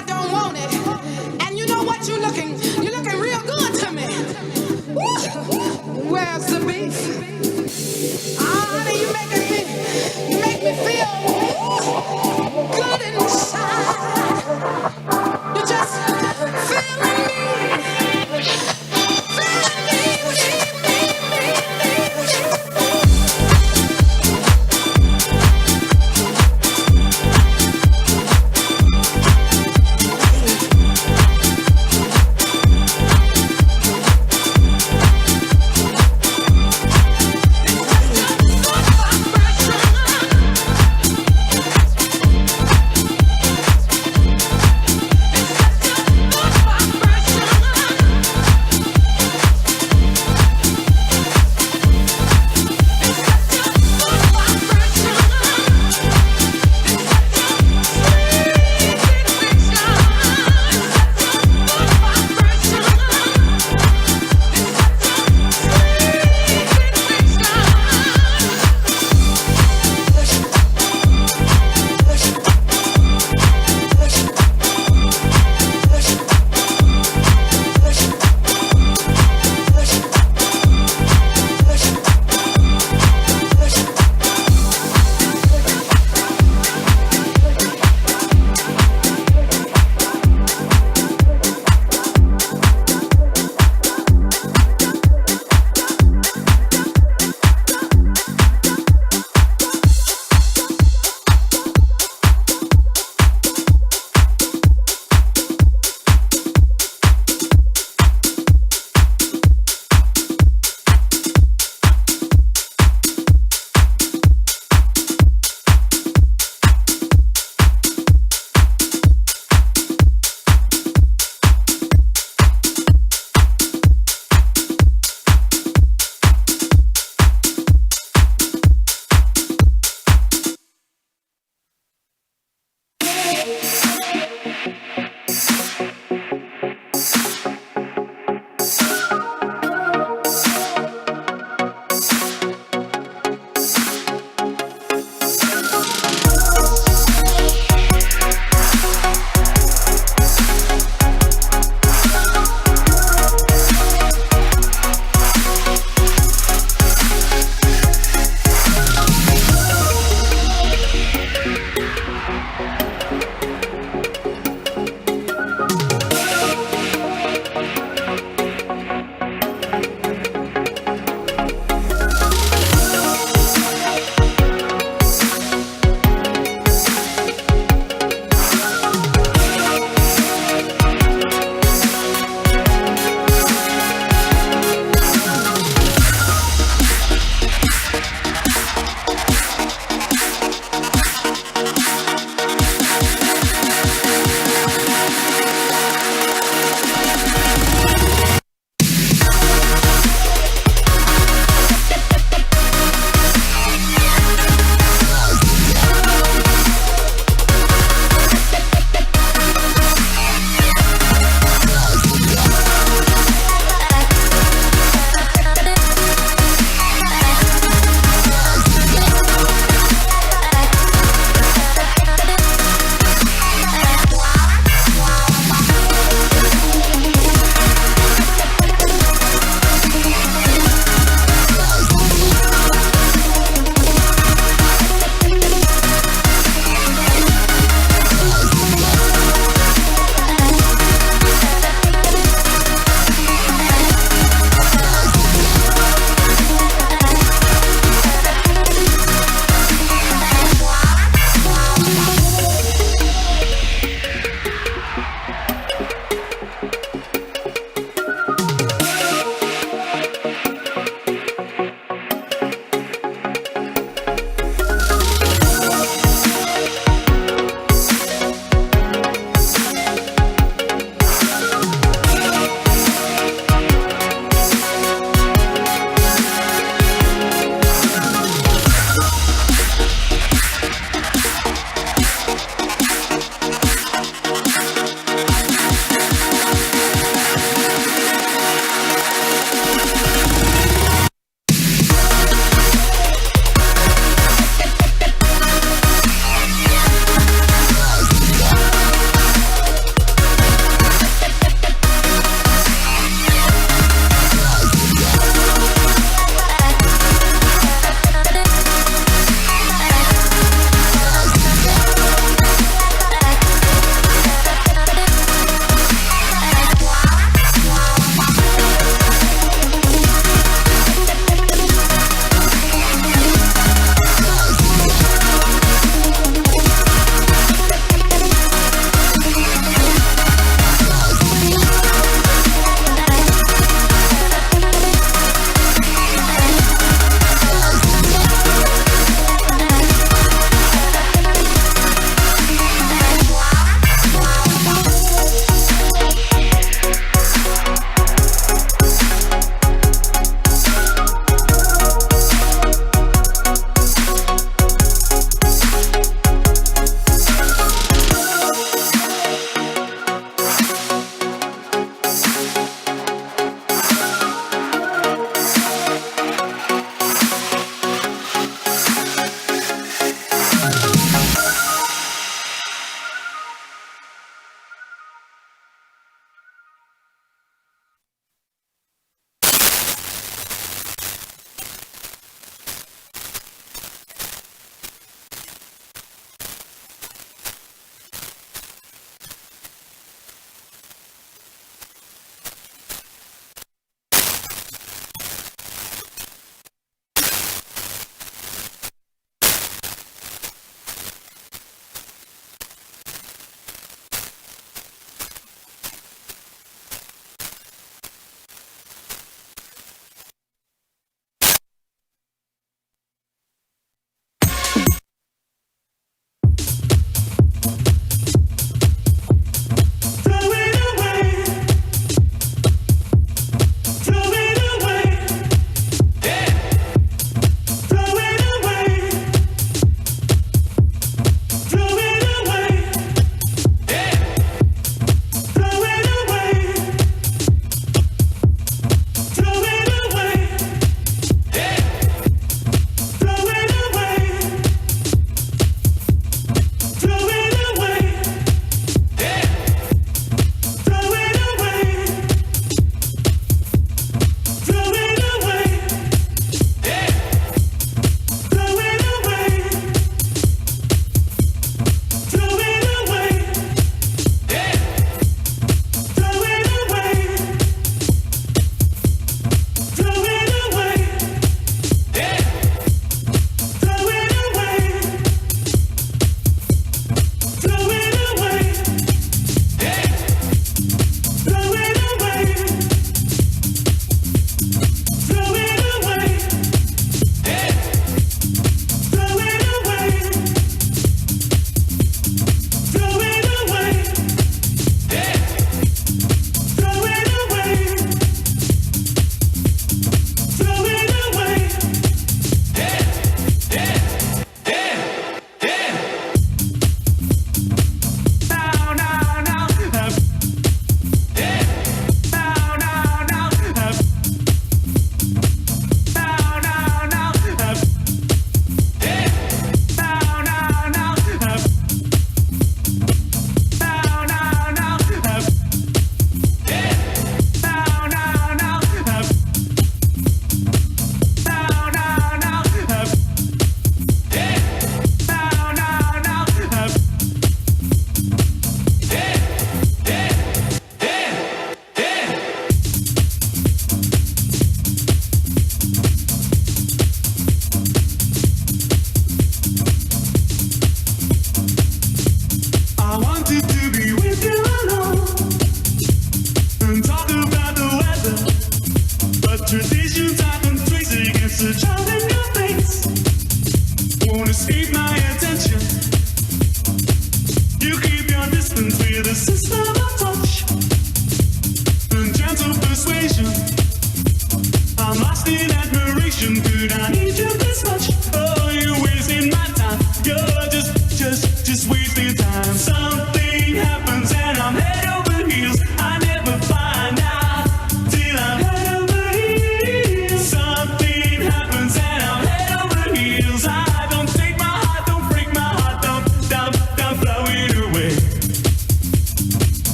I don't want it. And you know what? You're looking real good to me. Woo! Where's the beef? Honey, you make me feel good inside. You just feeling me. Vibration.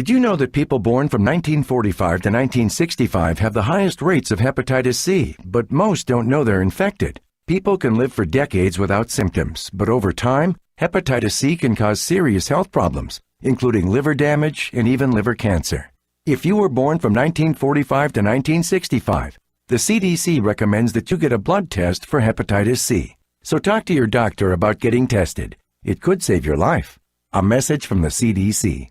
Did you know that people born from 1945 to 1965 have the highest rates of hepatitis C, but most don't know they're infected? People can live for decades without symptoms, but over time, hepatitis C can cause serious health problems, including liver damage and even liver cancer. If you were born from 1945 to 1965, the CDC recommends that you get a blood test for hepatitis C. So talk to your doctor about getting tested. It could save your life. A message from the CDC.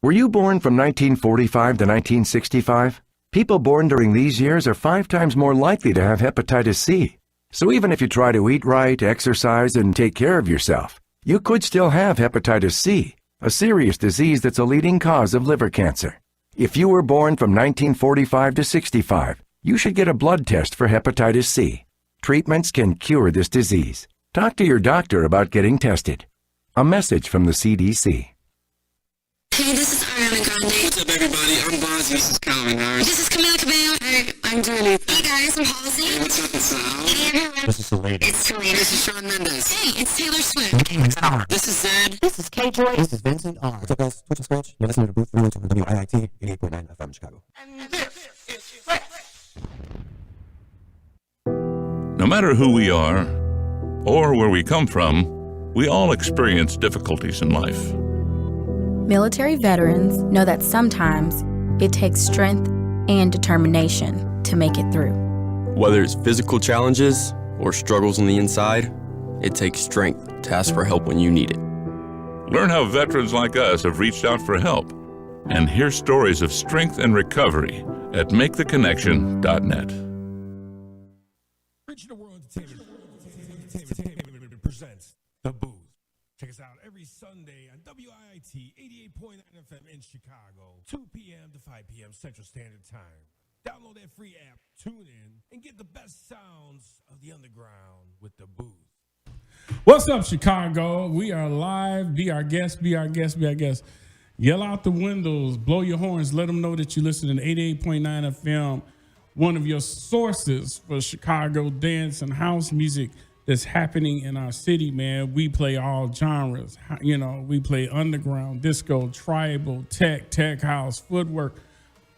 Were you born from 1945 to 1965? People born during these years are 5 times more likely to have hepatitis C. So even if you try to eat right, exercise, and take care of yourself, you could still have hepatitis C, a serious disease that's a leading cause of liver cancer. If you were born from 1945 to 65, you should get a blood test for hepatitis C. Treatments can cure this disease. Talk to your doctor about getting tested. A message from the CDC. Hey, this is Ariana Grande. What's up, everybody? I'm Bonzi. This is Calvin Harris. This is Camila Cabello. Hey, I'm Julie. Hey guys, I'm Halsey. Hey, what's up? It's Sal. Hey everyone. This is Selena. It's Selena. This is Shawn Mendes. Hey, it's Taylor Swift. Hey, it's R. This is Zed. This is K-Joy. This is Vincent R. What's up, guys? Twitch and Scratch. You're listening to DaBooth312 WIIT 88.9 FM Chicago. And this is Fresh. No matter who we are or where we come from, we all experience difficulties in life. Military veterans know that sometimes it takes strength and determination to make it through. Whether it's physical challenges or struggles on the inside, it takes strength to ask for help when you need it. Learn how veterans like us have reached out for help and hear stories of strength and recovery at maketheconnection.net. Original World Entertainment presents The Booth. Check us out every Sunday on WIIT 88.9 FM in Chicago, 2 p.m. to 5 p.m. Central Standard Time. Download that free app, tune in, and get the best sounds of the underground with The Booth. What's up, Chicago? We are live. Be our guest, be our guest, be our guest. Yell out the windows, blow your horns, let them know that you listen to 88.9 FM, one of your sources for Chicago dance and house music that's happening in our city, man. We play all genres. You know, we play underground, disco, tribal, tech house, footwork,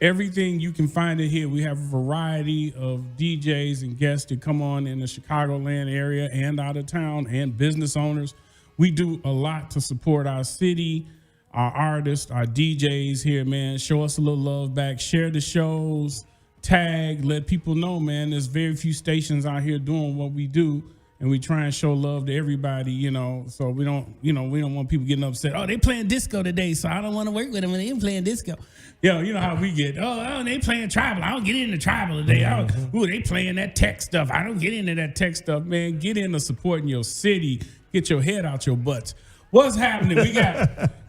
everything you can find it here. We have a variety of DJs and guests that come on in the Chicagoland area and out of town, and business owners. We do a lot to support our city, our artists, our DJs here, man. Show us a little love back. Share the shows, tag, let people know, man. There's very few stations out here doing what we do. And we try and show love to everybody, you know, so we don't want people getting upset. Oh, they playing disco today, so I don't want to work with them when they playing disco. You know how we get. Oh, they playing tribal. I don't get into tribal today. They playing that tech stuff. I don't get into that tech stuff, man. Get into supporting your city. Get your head out your butts. What's happening?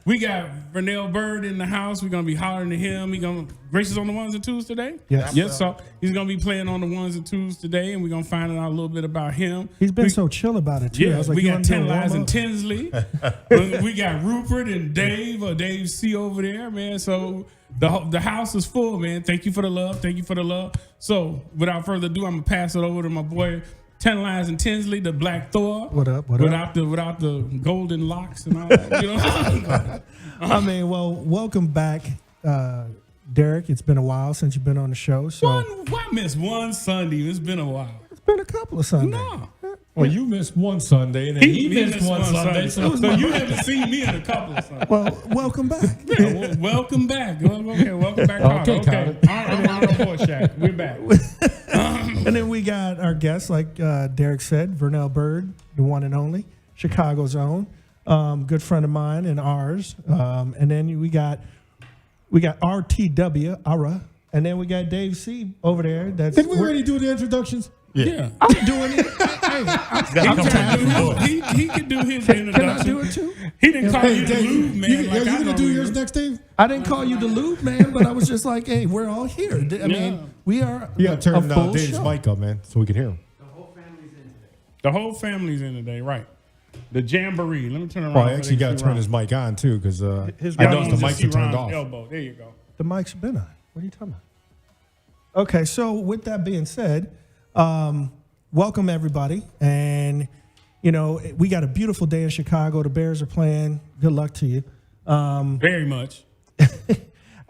We got Vernell Bird in the house. We're gonna be hollering to him. Grace is on the ones and twos today. Yes. So he's gonna be playing on the ones and twos today, and we're gonna find out a little bit about him. He's been so chill about it too. Yeah, I was like, we got 10 Lies and Tinsley. We got Rupert and Dave C over there, man. So the house is full, man. Thank you for the love. Thank you for the love. So without further ado, I'm gonna pass it over to my boy 10 Lies and Tinsley, the Black Thor. What up? Without the golden locks and all that, you know. I mean, well, welcome back, Derek. It's been a while since you've been on the show. So Why miss one Sunday? It's been a while. It's been a couple of Sundays. No. Well, you missed one Sunday, and then he missed one Sunday. So you haven't seen me in a couple of Sundays. Well, welcome back. Yeah, welcome back. Okay, welcome back. Okay. All right, Report Shack. We're back. And then we got our guests, like Derek said, Vernell Bird, the one and only, Chicago's own, good friend of mine and ours. And then we got RTW, Ara, and then we got Dave C over there. Did we already do the introductions? Yeah. I'm doing it. He can do his introduction. Can I do it too? He didn't call you the lube man. You going to do yours next, Dave? I didn't call you the lube man, but I was just like, hey, we're all here. I mean, we are Turn a full Dave's show. mic up, man, so we can hear him. The whole family's in today, right? The jamboree. Let me turn around. Oh, I actually got to turn his mic on, too, because I noticed the mics are turned off. Elbow. There you go. The mic's been on. What are you talking about? Okay, so with that being said, welcome everybody. And, you know, we got a beautiful day in Chicago. The Bears are playing. Good luck to you. Very much.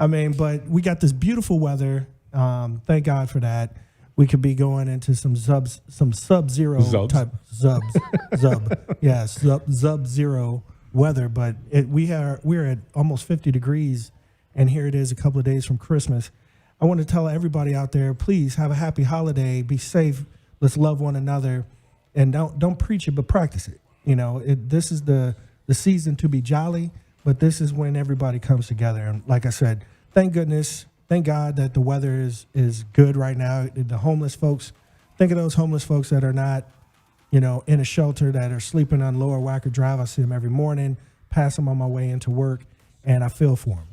I mean, but we got this beautiful weather. Thank God for that. We could be going into some sub-zero type sub-zero weather, but we're at almost 50 degrees, and here it is a couple of days from Christmas. I want to tell everybody out there, please have a happy holiday. Be safe. Let's love one another, and don't preach it, but practice it. You know, this is the season to be jolly, but this is when everybody comes together. And like I said, thank goodness. Thank God that the weather is good right now. The homeless folks, think of those homeless folks that are not, in a shelter, that are sleeping on Lower Wacker Drive. I see them every morning, pass them on my way into work, and I feel for them.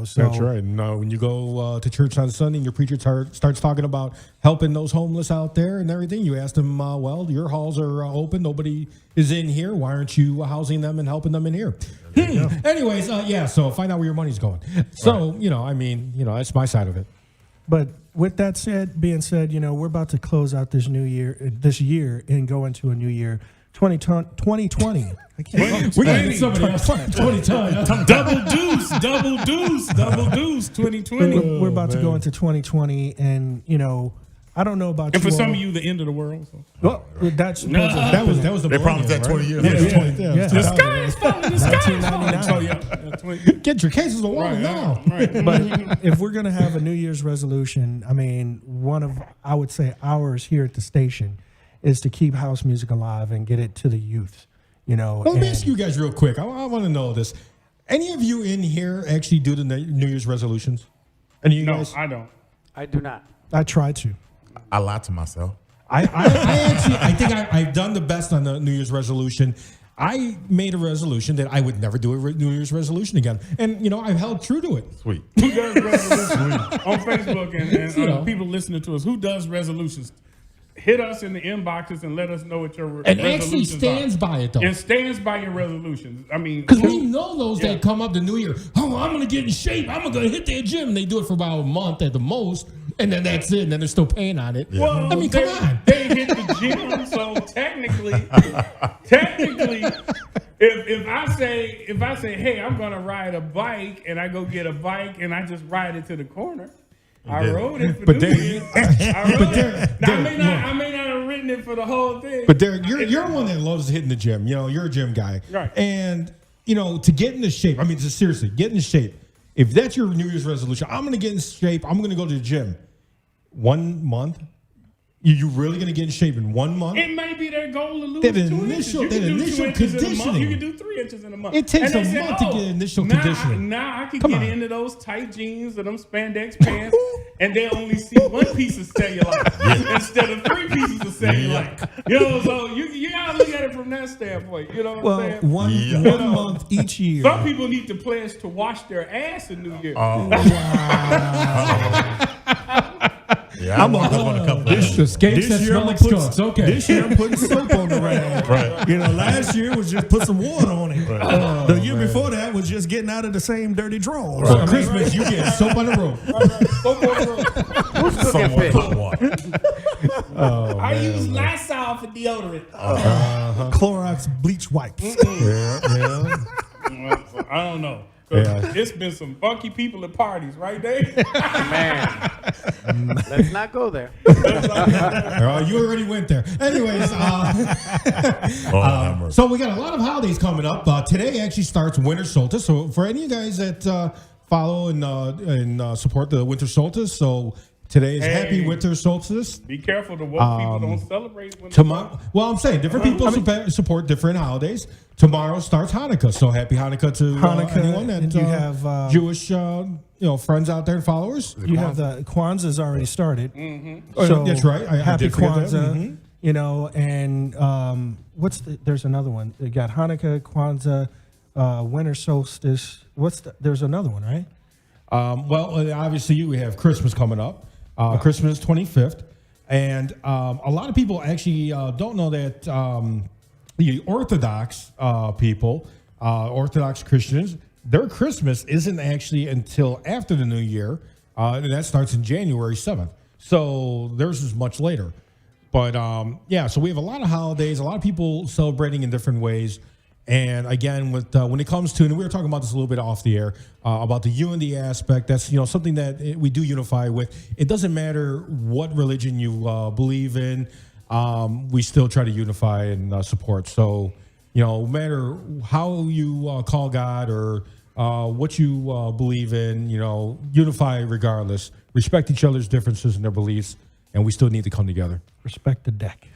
So that's right. And when you go to church on Sunday and your preacher starts talking about helping those homeless out there and everything, you ask them, well, your halls are open. Nobody is in here. Why aren't you housing them and helping them in here? Anyways, so find out where your money's going. So, that's my side of it. But with that being said, we're about to close out this year and go into a new year. 2020. I can't. We got somebody else. 2020. Double deuce. 2020. We're about to go into 2020, and I don't know about. And you for some all. of you, the end of the world. So. Well, that's that was the they promised that 20 years. The sky is falling. The sky is falling. So, 20. Get your cases of water now. Right. But if we're gonna have a New Year's resolution, I mean, I would say ours here at the station is to keep house music alive and get it to the youth. Well, let me ask you guys real quick. I want to know this. Any of you in here actually do the New Year's resolutions? Any of you guys? I don't. I do not. I try to. I lie to myself. I think I've done the best on the New Year's resolution. I made a resolution that I would never do a New Year's resolution again. And, I've held true to it. Sweet. Who does resolutions on Facebook and people listening to us? Who does resolutions? Hit us in the inboxes and let us know what your and resolutions actually stands are. by it, though. And stands by your resolutions. I mean, because we know those that come up the New Year. Oh, I'm going to get in shape. I'm going to hit that gym. They do it for about a month at the most, and then that's it. And then they're still paying on it. Yeah. Well, I mean, come on. They hit the gym, so technically, if I say, hey, I'm going to ride a bike, and I go get a bike, and I just ride it to the corner. I rode it for New Year's. I may not have ridden it for the whole thing. But Derek, you're one that loves hitting the gym. You're a gym guy. Right. And, to get into shape, I mean, just seriously, get into shape. If that's your New Year's resolution, I'm going to get in shape. I'm going to go to the gym. 1 month? You really going to get in shape in 1 month? It may be their goal to lose that 2 initial, inches. That initial conditioning. You can do 3 inches in a month. It takes a month to get initial conditioning. Now I can get into those tight jeans or them spandex pants, and they'll only see 1 piece of cellulite instead of 3 pieces of cellulite. So you gotta look at it from that standpoint. You know what I'm saying? One month each year. Some people need to pledge to wash their ass in New Year. Oh, wow. Yeah, I'm on a couple. This year I'm okay. This year I'm putting soap on the rag. Right. Last year was just put some water on it. Right. The year before that was just getting out of the same dirty drawers. For Christmas, you get soap on the rope. Soap on the rope. Who's cooking fish? I use Lysol for deodorant. Clorox bleach wipes. Yeah. I don't know. Yeah. It's been some funky people at parties, right, Dave? Man, let's not go there. You already went there. Anyways, so we got a lot of holidays coming up. Today actually starts winter solstice. So for any of you guys that follow and support the winter solstice, so today is happy winter solstice. Be careful, the woke people don't celebrate winter tomorrow. Well, I'm saying different people support different holidays. Tomorrow starts Hanukkah, so happy Hanukkah to anyone that you have Jewish friends out there and followers. You have the Kwanzaa's already started. Mm-hmm. So that's right. Happy Kwanzaa. And there's another one. They got Hanukkah, Kwanzaa, winter solstice. There's another one, right? Well, obviously we have Christmas coming up. Christmas 25th. And a lot of people actually don't know that the Orthodox people, Orthodox Christians, their Christmas isn't actually until after the New Year. And that starts in January 7th. So theirs is much later. But so we have a lot of holidays, a lot of people celebrating in different ways. And again, with when it comes to, and we were talking about this a little bit off the air, about the unity aspect. That's something that we do unify with. It doesn't matter what religion you believe in. We still try to unify and support. So, no matter how you call God or what you believe in, unify regardless. Respect each other's differences and their beliefs, and we still need to come together. Respect the deck.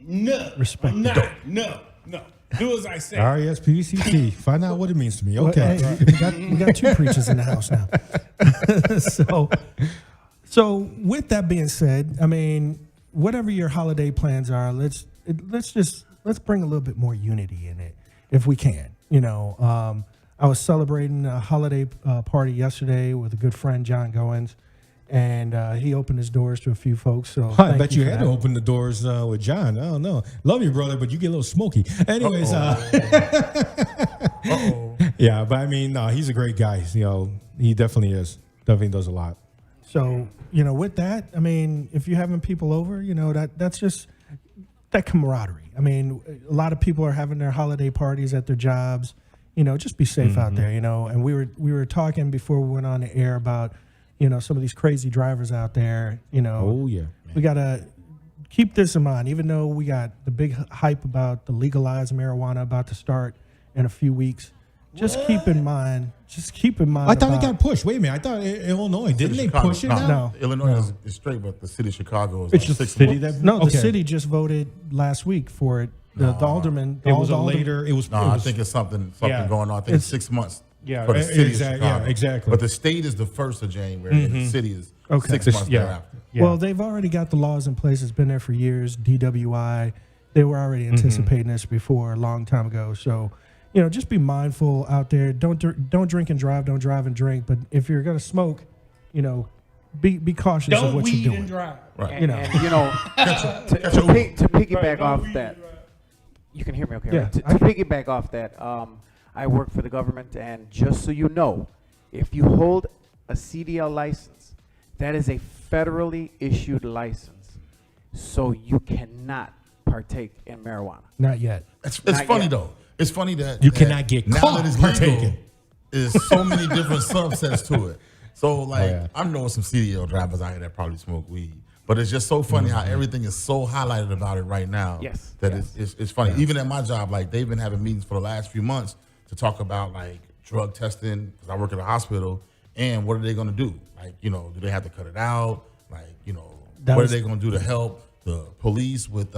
No. Respect the deck. No. Do as I say. RESPCT. Find out what it means to me. Okay. Well, hey, we got two preachers in the house now. So with that being said, I mean, whatever your holiday plans are, let's bring a little bit more unity in it if we can. I was celebrating a holiday party yesterday with a good friend, John Goins, and he opened his doors to a few folks. So I bet you had to open the doors with John. I don't know. Love you, brother, but you get a little smoky. Anyways, yeah, but I mean, he's a great guy. He definitely is. Definitely does a lot. So, with that, I mean, if you're having people over, that's just that camaraderie. I mean, a lot of people are having their holiday parties at their jobs. Just be safe out there, And we were talking before we went on the air about, some of these crazy drivers out there, Oh, yeah. We got to keep this in mind, even though we got the big hype about the legalized marijuana about to start in a few weeks. Just keep in mind. I thought it got pushed. Wait a minute. I thought Illinois, didn't they push it now? No. Illinois is straight, but the city of Chicago is It's like just 6 the city months. that. No, the okay. city just voted last week for it. The alderman. It was all a the aldermen- later. It was. No, it I was, think it's something Yeah. going on. I think it's 6 months. For the city of Chicago. Yeah, exactly. But the state is the 1st of January, and the city is Okay. 6 months Yeah. thereafter. Yeah. Well, they've already got the laws in place. It's been there for years. DWI. They were already anticipating this before a long time ago. So, just be mindful out there. Don't drink and drive. Don't drive and drink. But if you're going to smoke, be cautious of Don't what weed you're doing. and drive. Right. And, to piggyback off that, you can hear me okay, Yeah, right? I To can. piggyback off that, I work for the government, and just so you know, if you hold a CDL license, that is a federally issued license, so you cannot partake in marijuana. Not yet. It's Not funny yet. though. It's funny that You that cannot get now caught that it's partaking. legal, there's so many different subsets to it. So I know some CDL drivers out here that probably smoke weed, but it's just so funny how everything is so highlighted about it right now. Yes, that yes. It's funny. Even at my job, they've been having meetings for the last few months to talk about drug testing, because I work at a hospital, and what are they going to do? Do they have to cut it out? What are they going to do to help the police with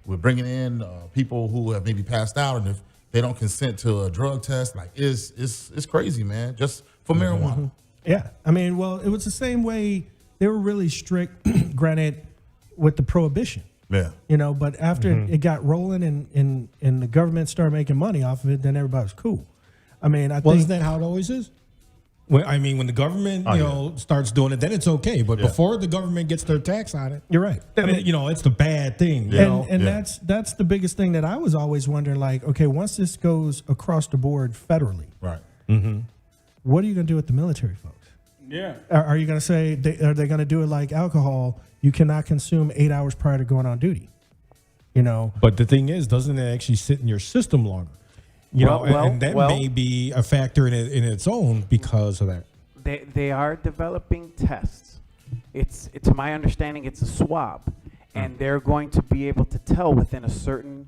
bringing in people who have maybe passed out, and if they don't consent to a drug test, it's crazy, man. Just for marijuana. Yeah. I mean, well, it was the same way. They were really strict, granted, with the prohibition. Yeah. But after it got rolling and the government started making money off of it, then everybody was cool. I mean, I think Isn't that how it always is? When the government, starts doing it, then it's okay. But before the government gets their tax on it, you're right. then it's the bad thing. That's the biggest thing that I was always wondering. Okay, once this goes across the board federally, Right. what are you going to do with the military folks? Yeah. Are you going to say are they going to do it like alcohol? You cannot consume 8 hours prior to going on duty. But the thing is, doesn't it actually sit in your system longer? And that may be a factor in its own because of that. They are developing tests. It's to my understanding, it's a swab, and they're going to be able to tell within a certain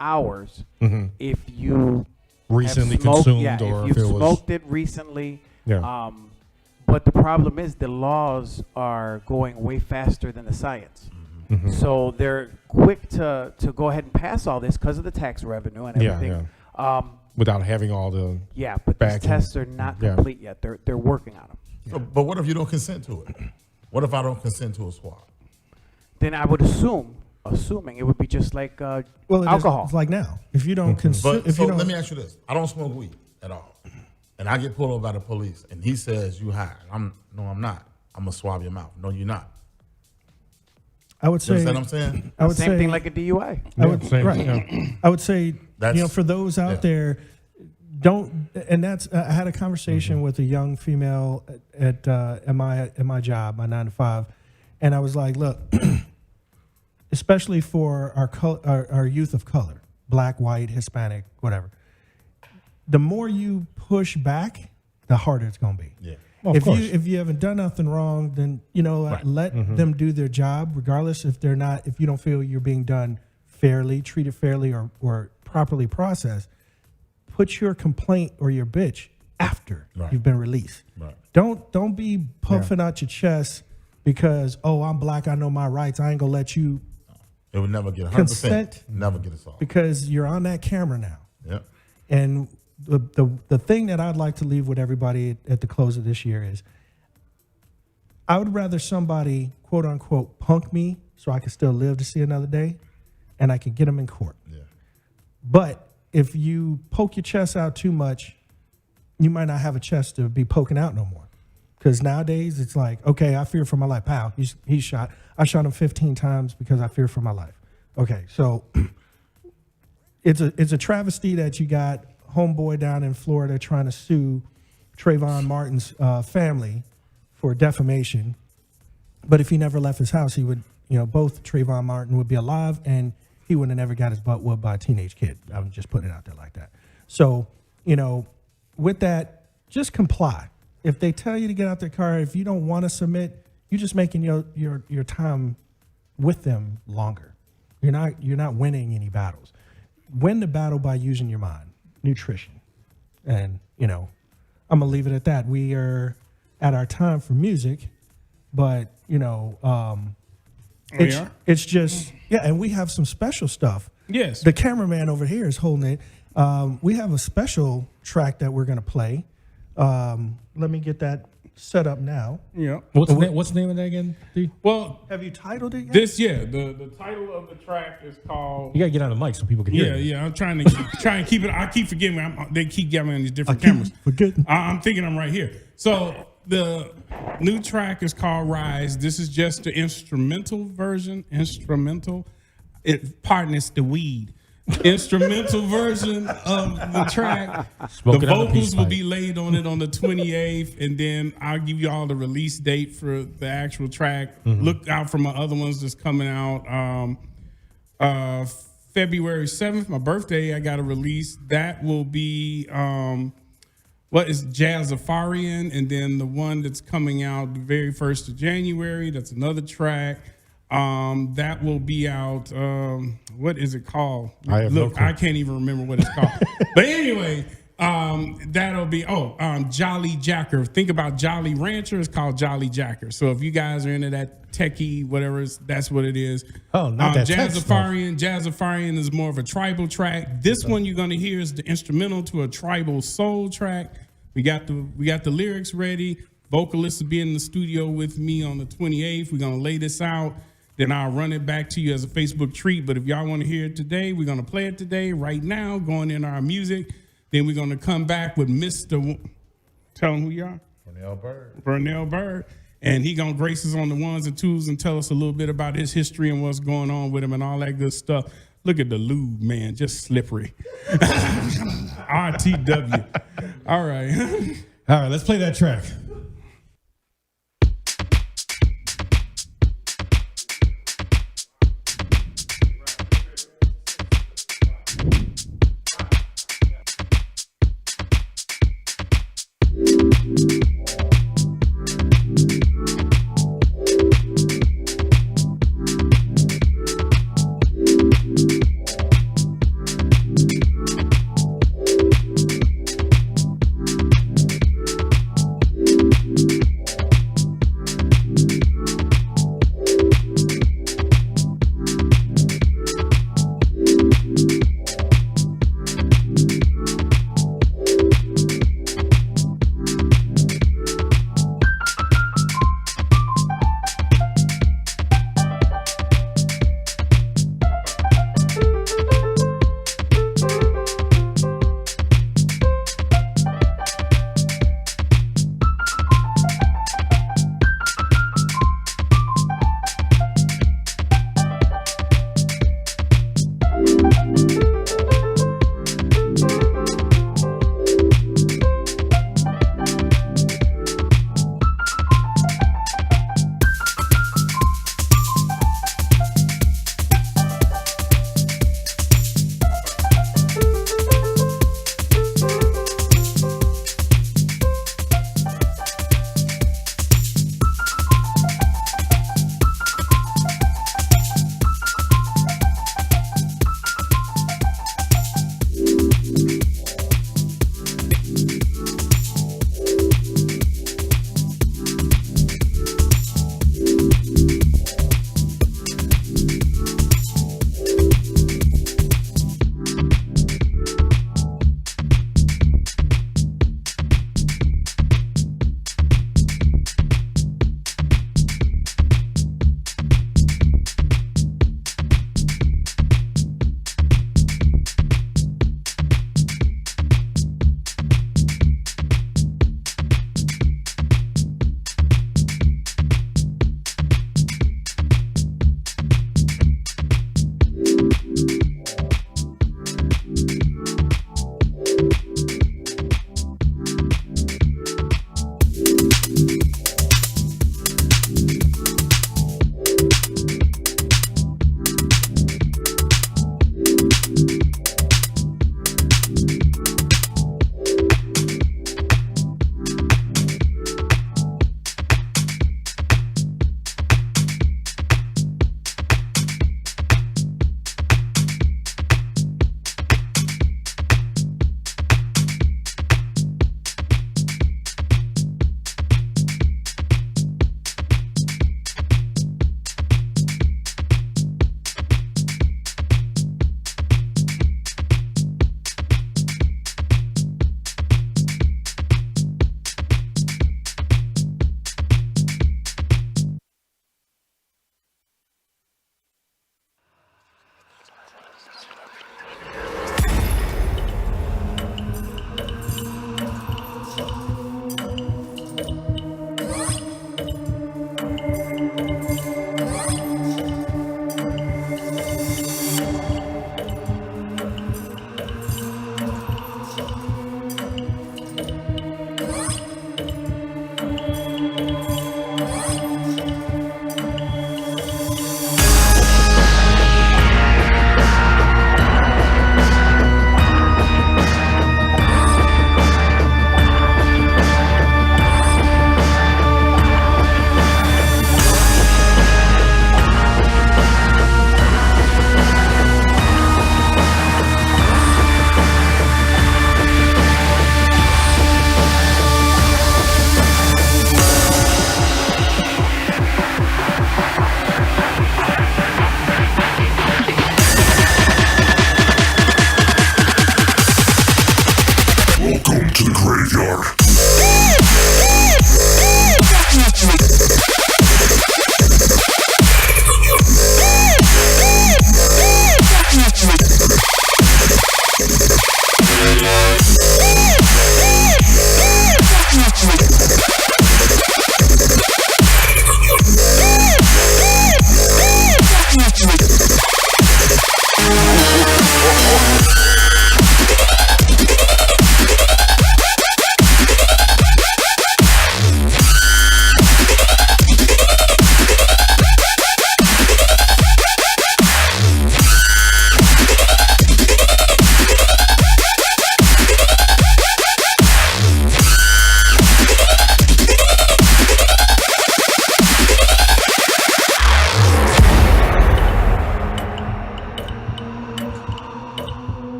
hours if you Recently have smoked, consumed or if if you've it was- smoked it recently. Yeah. But the problem is the laws are going way faster than the science. So they're quick to go ahead and pass all this because of the tax revenue and everything. Without having all the But back these tests are not complete yet. They're working on them. So, but what if you don't consent to it? What if I don't consent to a swab? Then I would assuming it would be just like It alcohol. is, it's like now. If you don't consume, But let me ask you this: I don't smoke weed at all, and I get pulled over by the police, and he says you high. I'm not. I'm gonna swab your mouth. No, you're not. I would say. You understand what I'm saying? I would Same say thing like a DUI. I would I would say for those out there, don't. And that's I had a conversation with a young female at my job, my 9 to 5, and I was like, look, especially for our youth of color, black, white, Hispanic, whatever. The more you push back, the harder it's going to be. Yeah. Well, of course. If you haven't done nothing wrong, then let them do their job, regardless if you don't feel you're being done fairly, treated fairly, or properly processed. Put your complaint or your bitch after you've been released. Right. Don't be puffing out your chest because I'm black, I know my rights. I ain't gonna let you. It would never get 100%. Consent. Never get us all. Because you're on that camera now. Yep. And the thing that I'd like to leave with everybody at the close of this year is, I would rather somebody quote unquote punk me so I can still live to see another day, and I can get them in court. Yeah. But if you poke your chest out too much, you might not have a chest to be poking out no more. Because nowadays it's like, okay, I fear for my life. Pow, he's shot. I shot him 15 times because I fear for my life. Okay, so it's a travesty that you got homeboy down in Florida trying to sue Trayvon Martin's family for defamation. But if he never left his house, he would, both Trayvon Martin would be alive and he would have never got his butt whooped by a teenage kid. I'm just putting it out there like that. So, with that, just comply. If they tell you to get out their car, if you don't want to submit, you're just making your time with them longer. You're not winning any battles. Win the battle by using your mind, nutrition. And, I'm gonna leave it at that. We are at our time for music, but it's just and we have some special stuff. Yes. The cameraman over here is holding it. We have a special track that we're gonna play. Let me get that set up now. Yeah. What's the name of that again, D? Well, have you titled it yet? The title of the track is called. You gotta get on the mic so people can hear. Yeah. I'm trying to keep it. I keep forgetting. They keep getting me on these different cameras. I'm thinking I'm right here. So the new track is called Rise. This is just the instrumental version. It's the weed. Instrumental version of the track. The vocals will be laid on it on the 28th, and then I'll give you all the release date for the actual track. Look out for my other ones that's coming out. February 7th, my birthday, I got a release. That will be Jazzafarian, and then the one that's coming out the very 1st of January, that's another track. That will be out. What is it called? I can't even remember what it's called. But anyway, that'll be Jolly Jacker. Think about Jolly Rancher. It's called Jolly Jacker. So if you guys are into that techie, whatever, that's what it is. Oh, not that Jazzafarian. Jazzafarian is more of a tribal track. This one you're gonna hear is the instrumental to a tribal soul track. We got the lyrics ready. Vocalist will be in the studio with me on the 28th. We're gonna lay this out. Then I'll run it back to you as a Facebook treat. But if y'all want to hear it today, we're going to play it today, right now, going in our music. Then we're going to come back with Mr. Tell him who you are. Vernell Bird. And he going to grace us on the ones and twos and tell us a little bit about his history and what's going on with him and all that good stuff. Look at the lube, man. Just slippery. RTW. All right. All right, let's play that track.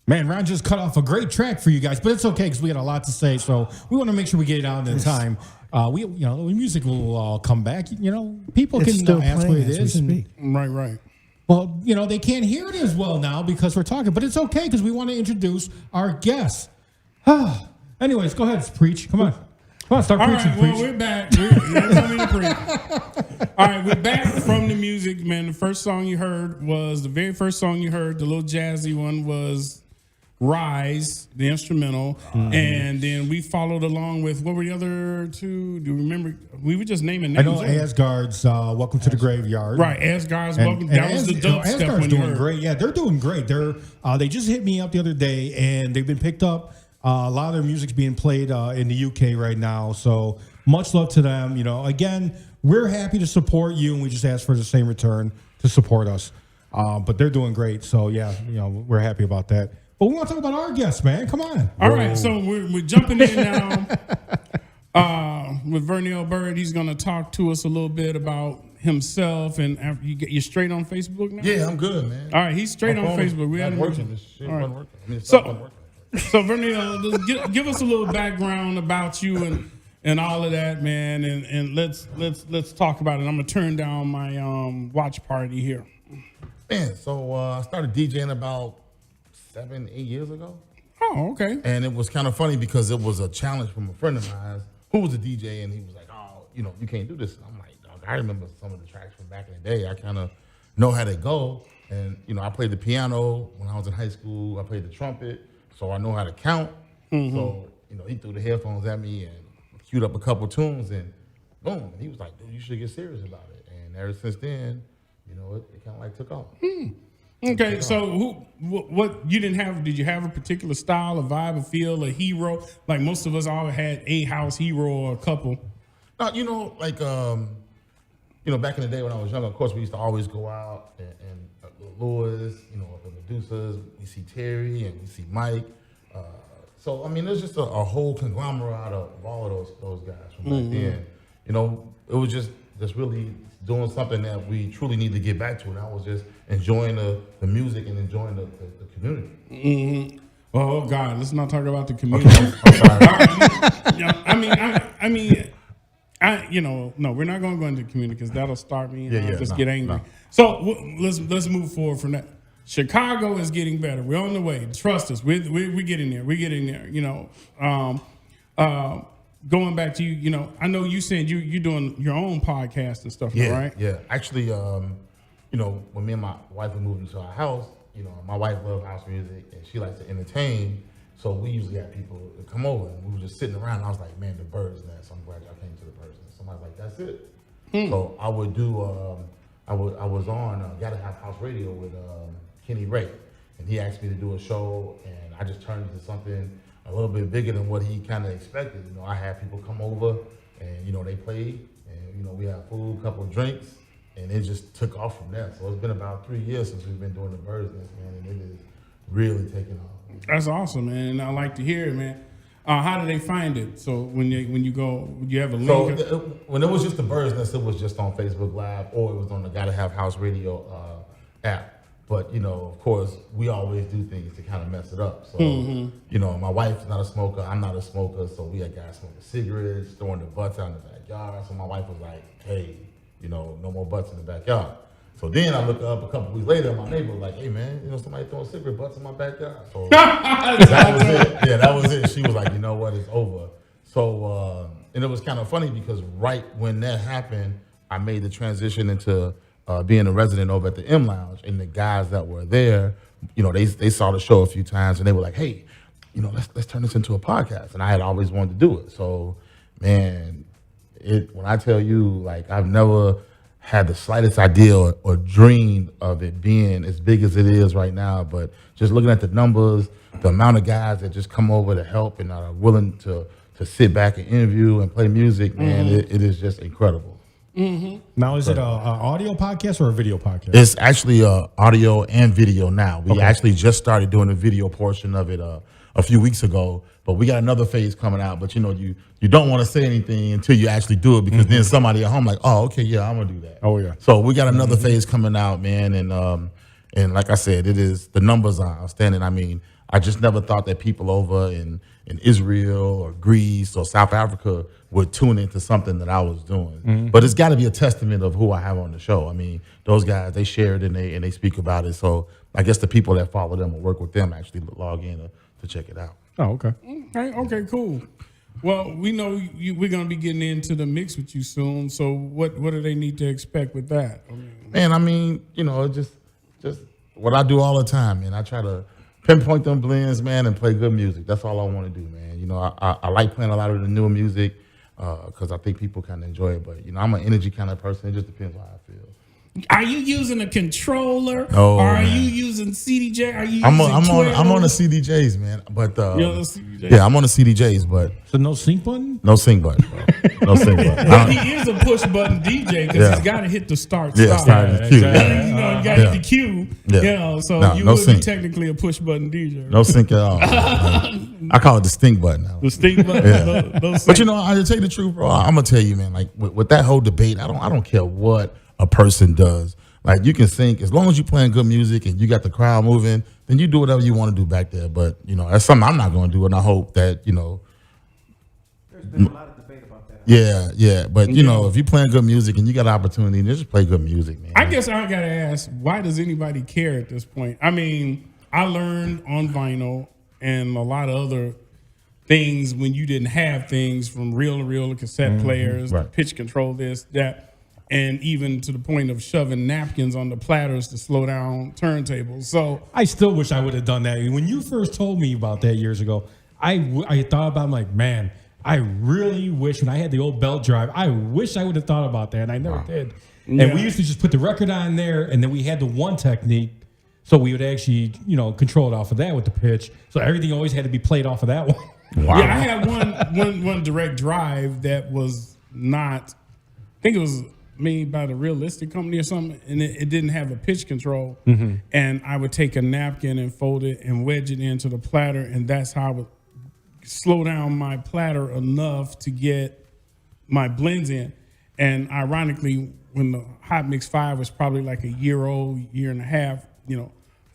Man, Ron just cut off a great track for you guys, but it's okay because we got a lot to say, so we want to make sure we get it out in time. Music will come back. People It's can still ask what playing it as we is. speak. Right. Well, they can't hear it as well now because we're talking, but it's okay because we want to introduce our guests. Anyways, go ahead, preach. Come on, start All preaching. right, well, Preach. we're back. All right, we're back from the music, man. The very first song you heard, the little jazzy one was Rise, the instrumental. And then we followed along with, what were the other two? Do you remember? We were just naming I names. know Asgard's Welcome to the Graveyard. Right, Asgard's Welcome. That was the dope stuff. Asgard's when you doing heard. great. Yeah, they're doing great. They just hit me up the other day, and they've been picked up. A lot of their music's being played in the UK right now. So much love to them. Again, we're happy to support you, and we just ask for the same return to support us. But they're doing great. So yeah, we're happy about that. But we want to talk about our guests, man. Come on. All right, so we're jumping in now with Vernell Bird. He's going to talk to us a little bit about himself. And you're straight on Facebook now? Yeah, I'm good, man. All right, he's straight on Facebook. We had working. This shit wasn't working. So Vernell, give us a little background about you and all of that, man. And let's talk about it. I'm going to turn down my watch party here. Man, so I started DJing about 7-8 years ago. Oh, okay. And it was kind of funny because it was a challenge from a friend of mine who was a DJ, and he was like, "Oh, you can't do this." And I'm like, "Dog, I remember some of the tracks from back in the day. I kind of know how they go." And I played the piano when I was in high school. I played the trumpet, so I know how to count. Mm-hmm. So he threw the headphones at me and queued up a couple tunes, and boom. And he was like, "Dude, you should get serious about it." And ever since then, it kind of like took off. Okay, so what you didn't have? Did you have a particular style, a vibe, a feel, a hero? Like most of us all had a house hero or a couple. No, back in the day when I was younger, of course we used to always go out and Lewis, the Medusas. We see Terry and we see Mike. So there's just a whole conglomerate of all of those guys from back then. It was just really doing something that we truly need to get back to, and I was just enjoying the music and enjoying the community. Mm-hmm. Oh God, let's not talk about the community. Okay, I'm sorry. No, we're not going to go into the community because that'll start me and I'll just get angry. No. So let's move forward from that. Chicago is getting better. We're on the way. Trust us. We're getting there. We're getting there. Going back to you, I know you said you're doing your own podcast and stuff, right? Yeah. Actually, when me and my wife were moving into our house, my wife loves house music and she likes to entertain. So we usually have people to come over, and we were just sitting around. And I was like, "Man, the Bird's Nest. I'm glad y'all came to the Bird's Nest." Somebody's like, "That's it." So I would do. I was on Gotta Have House Radio with Kenny Ray, and he asked me to do a show, and I just turned into something a little bit bigger than what he kind of expected. I had people come over, and they played, and we had food, a couple of drinks, and it just took off from there. So it's been about 3 years since we've been doing the Bird's Nest, man, and it is really taking off. That's awesome, man. And I like to hear it, man. How do they find it? So when you go, you have a link? So when it was just the Bird's Nest, it was just on Facebook Live, or it was on the Gotta Have House Radio app. But, of course, we always do things to kind of mess it up. So, my wife's not a smoker. I'm not a smoker. So we had guys smoking cigarettes, throwing their butts out in the backyard. So my wife was like, "Hey, no more butts in the backyard." So then I looked up a couple weeks later, and my neighbor was like, "Hey, man, somebody throwing cigarette butts in my backyard." So that was it. Yeah, that was it. She was like, "You know what? It's over." So, and it was kind of funny because right when that happened, I made the transition into being a resident over at the M Lounge, and the guys that were there, they saw the show a few times, and they were like, "Hey, let's turn this into a podcast." And I had always wanted to do it. So, man, when I tell you, like, I've never had the slightest idea or dreamed of it being as big as it is right now. But just looking at the numbers, the amount of guys that just come over to help and are willing to sit back and interview and play music, man, it is just incredible. Now, is it a audio podcast or a video podcast? It's actually audio and video now. We actually just started doing the video portion of it a few weeks ago, but we got another phase coming out. But you don't want to say anything until you actually do it, because then somebody at home like, "Oh, okay, yeah, I'm gonna do that." Oh yeah. So we got another phase coming out, man, and like I said, the numbers are outstanding. I mean, I just never thought that people over in Israel or Greece or South Africa would tune into something that I was doing. Mm-hmm. But it's got to be a testament of who I have on the show. I mean, those guys, they share it and they speak about it. So I guess the people that follow them or work with them actually log in to check it out. Oh, okay. Okay, cool. Well, we know we're going to be getting into the mix with you soon. So what do they need to expect with that? Man, I mean, just what I do all the time, man. I try to pinpoint them blends, man, and play good music. That's all I want to do, man. I like playing a lot of the newer music because I think people kind of enjoy it. But, I'm an energy kind of person. It just depends on how I feel. Are you using a controller? Oh, or are man. you using CDJ? Are you I'm using on the CDJs, man. But You're on the CDJs? yeah, I'm on the CDJs, but So no sync button? no sync button, bro. No sync button. Well, he is a push button DJ because he's got to hit the start. Yeah, start the cue. You got to hit the cue. Yeah. So No, you no would be sync. technically a push button DJ. No sync at all. I call it the stink button now. The stink button. Yeah. No But sync. I tell you the truth, bro. I'm gonna tell you, man. Like with that whole debate, I don't care what a person does. Like you can think as long as you're playing good music and you got the crowd moving, then you do whatever you want to do back there. But that's something I'm not going to do, and I hope that There's been a lot of debate about that. Yeah. But if you're playing good music and you got an opportunity, just play good music, man. I guess I got to ask, why does anybody care at this point? I mean, I learned on vinyl and a lot of other things when you didn't have things from reel-to-reel to cassette players, Right. pitch control, this, that. And even to the point of shoving napkins on the platters to slow down turntables. So I still wish I would have done that. When you first told me about that years ago, I thought about it, I'm like, man, I really wish when I had the old belt drive, I wish I would have thought about that, and I never did. Yeah. And we used to just put the record on there, and then we had the one technique, so we would actually, control it off of that with the pitch. So everything always had to be played off of that one. Wow. yeah, I had one direct drive that was not, I think it was made by the Realistic Company or something, and it didn't have a pitch control. Mm-hmm. And I would take a napkin and fold it and wedge it into the platter, and that's how I would slow down my platter enough to get my blends in. And ironically, when the Hot Mix 5 was probably like a year old, year and a half,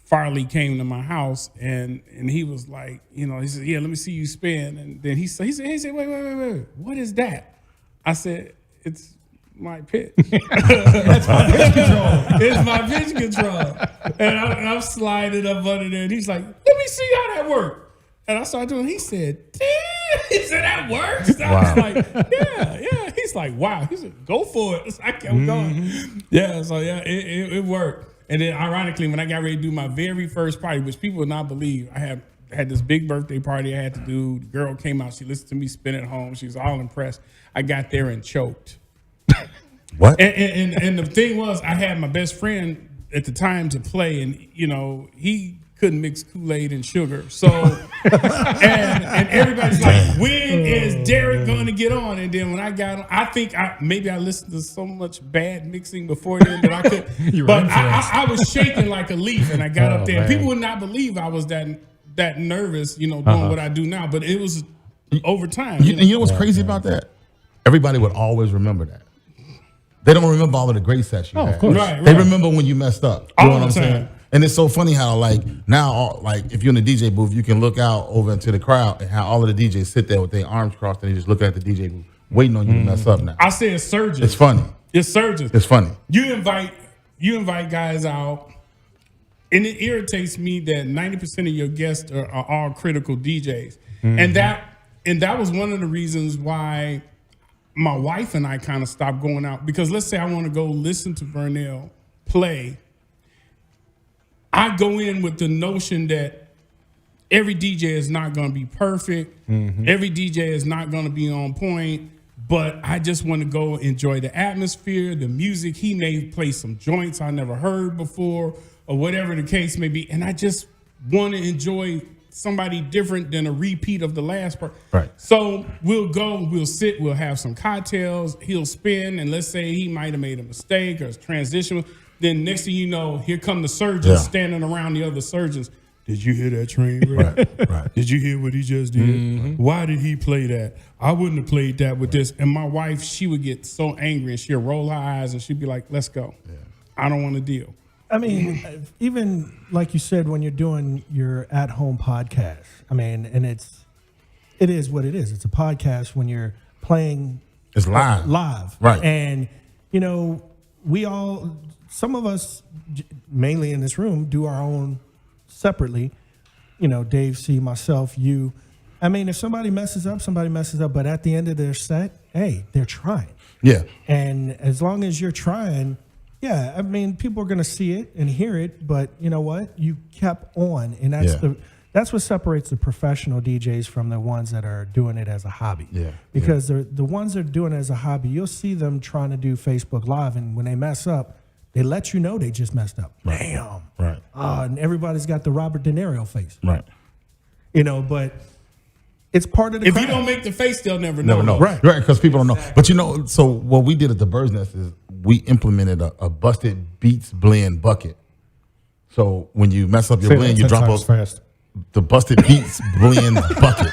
Farley came to my house and he was like, he said, yeah, let me see you spin. And then he said, wait, what is that? I said, it's my pitch. That's my pitch control. It's my pitch control. And I'm sliding up under there. And he's like, let me see how that works. And I started doing it. He said, damn. He said, that works. I was like, yeah. He's like, wow. He said, go for it. So I kept going. Yeah, so yeah, it worked. And then ironically, when I got ready to do my very first party, which people would not believe, I had this big birthday party I had to do. The girl came out. She listened to me spin at home. She was all impressed. I got there and choked. What? And the thing was, I had my best friend at the time to play, and he couldn't mix Kool-Aid and sugar. So and everybody's like, when is Derek going to get on? And then when I got on, I think maybe I listened to so much bad mixing before then that I could. But I was shaking like a leaf, and I got up there. Man. People would not believe I was that nervous, doing what I do now. But it was over time. And you know what's crazy about that? Everybody would always remember that. They don't remember all of the great sets you had. of course. Right. They remember when you messed up. You All know what the I'm saying? time. And it's so funny how now if you're in the DJ booth, you can look out over into the crowd and how all of the DJs sit there with their arms crossed and they just look at the DJ booth, waiting on you to mess up now. I say it's surges. It's funny. It's surges. It's funny. You invite guys out, and it irritates me that 90% of your guests are all critical DJs, and that was one of the reasons why my wife and I kind of stopped going out, because let's say I want to go listen to Vernell play. I go in with the notion that every DJ is not going to be perfect. Every DJ is not going to be on point, but I just want to go enjoy the atmosphere, the music. He may play some joints I never heard before or whatever the case may be. And I just want to enjoy somebody different than a repeat of the last part. Right. So we'll sit, we'll have some cocktails, he'll spin, and let's say he might have made a mistake or a transition. Then next thing you know, here come the surgeons standing around the other surgeons. Did you hear that train wreck? Right. Did you hear what he just did? Why did he play that? I wouldn't have played that with this. And my wife, she would get so angry and she'll roll her eyes and she'd be like, let's go. I don't want to deal. I mean, even like you said, when you're doing your at-home podcast, I mean, and it is what it is. It's a podcast when you're playing. It's live. Live. Right. And, you know, some of us, mainly in this room, do our own separately. You know, Dave C., myself, you. I mean, if somebody messes up, somebody messes up. But at the end of their set, hey, they're trying. Yeah. And as long as you're trying, yeah, I mean, people are going to see it and hear it. But you know what? You kept on. And that's what separates the professional DJs from the ones that are doing it as a hobby. Yeah. Because the ones that are doing it as a hobby, you'll see them trying to do Facebook Live. And when they mess up, they let you know they just messed up. Right. Bam. Right. And everybody's got the Robert De Niro face. Right. You know, but it's part of the If craft. you don't make the face, they'll never know. Never know. Right. Right, because people don't know. But you know, so what we did at the Bird's Nest is we implemented a busted beats blend bucket. So when you mess up your blend, you drop fast. the busted beats blend bucket.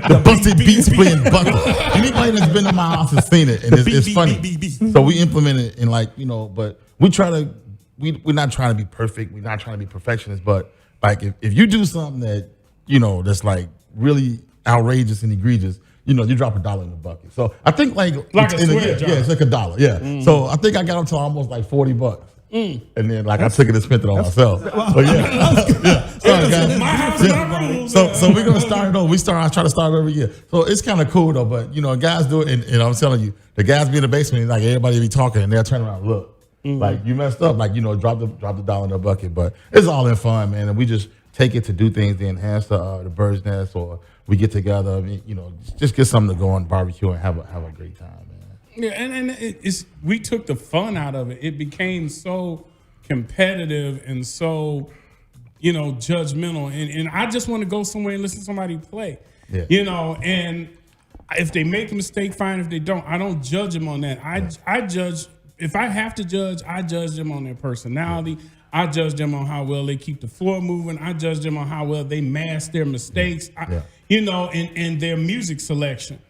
The busted beats blend bucket. Anybody that's been to my house has seen it, and it's funny. So we implemented it, and like, you know, but we try to. We're not trying to be perfect. We're not trying to be perfectionists. But like, if you do something that, you know, that's like really outrageous and egregious, you know, you drop $1 in the bucket. So I think like a swear jar. yeah, it's like $1. Yeah. So I think I got up to almost like $40. And then like I took it and spent it on myself. So yeah. Sorry, guys. My house, my rules. So we're gonna start it over. I try to start it every year. So it's kind of cool though. But you know, guys do it, and I'm telling you, the guys be in the basement, and like everybody be talking, and they'll turn around, and look, like you messed up, like, you know, drop the $1 in the bucket. But it's all in fun, man, and we just take it to do things to enhance the Bird's Nest, or we get together, I mean, you know, just get something to go on barbecue and have a great time, man. Yeah, and we took the fun out of it. It became so competitive and so, you know, judgmental. And I just want to go somewhere and listen to somebody play. Yeah. You know, and if they make a mistake, fine. If they don't, I don't judge them on that. I judge, if I have to judge, I judge them on their personality. Yeah. I judge them on how well they keep the floor moving. I judge them on how well they mask their mistakes. You know, and their music selection.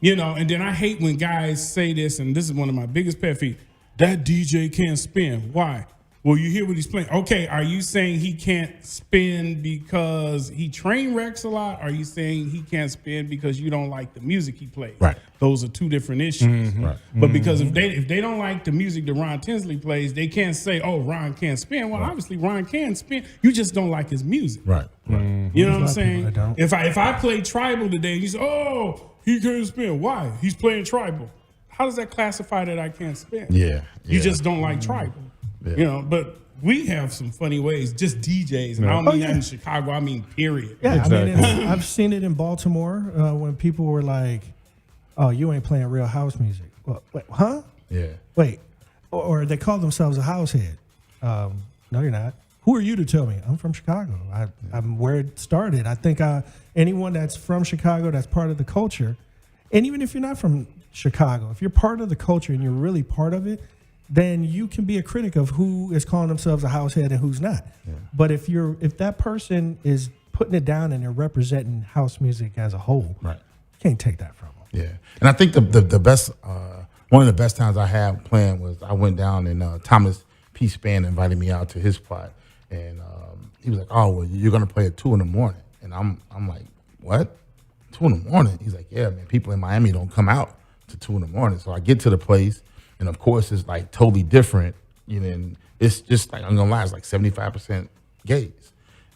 You know, and then I hate when guys say this, and this is one of my biggest pet peeves. That DJ can't spin. Why? Well, you hear what he's playing. Okay, are you saying he can't spin because he train wrecks a lot? Or are you saying he can't spin because you don't like the music he plays? Right. Those are two different issues. Mm-hmm. Right. But because if they don't like the music that Ron Tinsley plays, they can't say, oh, Ron can't spin. Well, obviously Ron can spin. You just don't like his music. Right. Right. You know what I'm saying? If I play tribal today, you say, oh, he can't spin. Why? He's playing tribal. How does that classify that I can't spin? Yeah. You just don't like tribal. Yeah. You know, but we have some funny ways, just DJs. And I don't mean that in Chicago, I mean period. Yeah, exactly. I mean, I've seen it in Baltimore when people were like, oh, you ain't playing real house music. Well, wait, huh? Yeah. Wait. Or they call themselves a house head. No, you're not. Who are you to tell me? I'm from Chicago. I'm where it started. I think anyone that's from Chicago, that's part of the culture, and even if you're not from Chicago, if you're part of the culture and you're really part of it, then you can be a critic of who is calling themselves a house head and who's not. Yeah. But if that person is putting it down and they're representing house music as a whole, right, you can't take that from them. Yeah, and I think the best one of the best times I had playing was I went down and Thomas P. Spann invited me out to his spot, and he was like, "Oh, well, you're gonna play at 2 a.m." and I'm like, "What? 2 a.m?" He's like, "Yeah, man, people in Miami don't come out to 2 a.m." So I get to the place. And of course, it's like totally different. You know, and it's just like, I'm gonna lie, it's like 75% gays,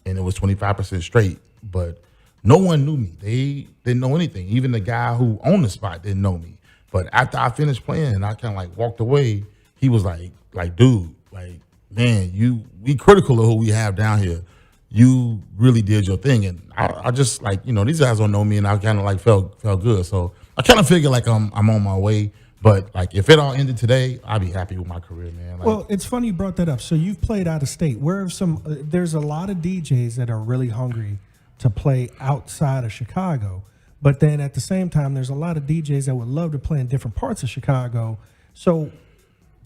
and it was 25% straight. But no one knew me. They didn't know anything. Even the guy who owned the spot didn't know me. But after I finished playing and I kind of like walked away, he was like, dude, like, man, we critical of who we have down here. You really did your thing, and I just like, you know, these guys don't know me, and I kind of like felt good. So I kind of figured like I'm on my way. But like, if it all ended today, I'd be happy with my career, man. Like, well, it's funny you brought that up. So you've played out of state. There's a lot of DJs that are really hungry to play outside of Chicago, but then at the same time, there's a lot of DJs that would love to play in different parts of Chicago. So,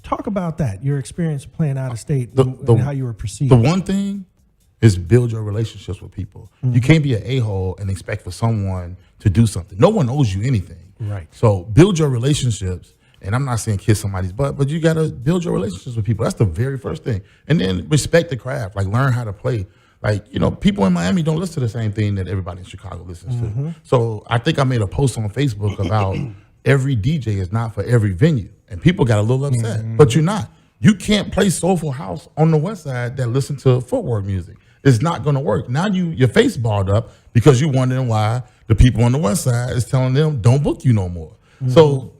talk about that. Your experience playing out of state and how you were perceived. The one thing is build your relationships with people. Mm-hmm. You can't be an a-hole and expect for someone to do something. No one owes you anything. Right. So build your relationships, And I'm not saying kiss somebody's butt, but you got to build your relationships with people. That's the very first thing. And then respect the craft, like learn how to play. Like, people in Miami don't listen to the same thing that everybody in Chicago listens to. So I think I made a post on Facebook about every DJ is not for every venue. And people got a little upset, but you're not. You can't play soulful house on the West Side that listen to footwork music. It's not going to work. Now your face balled up because you're wondering why the people on the West Side is telling them don't book you no more. So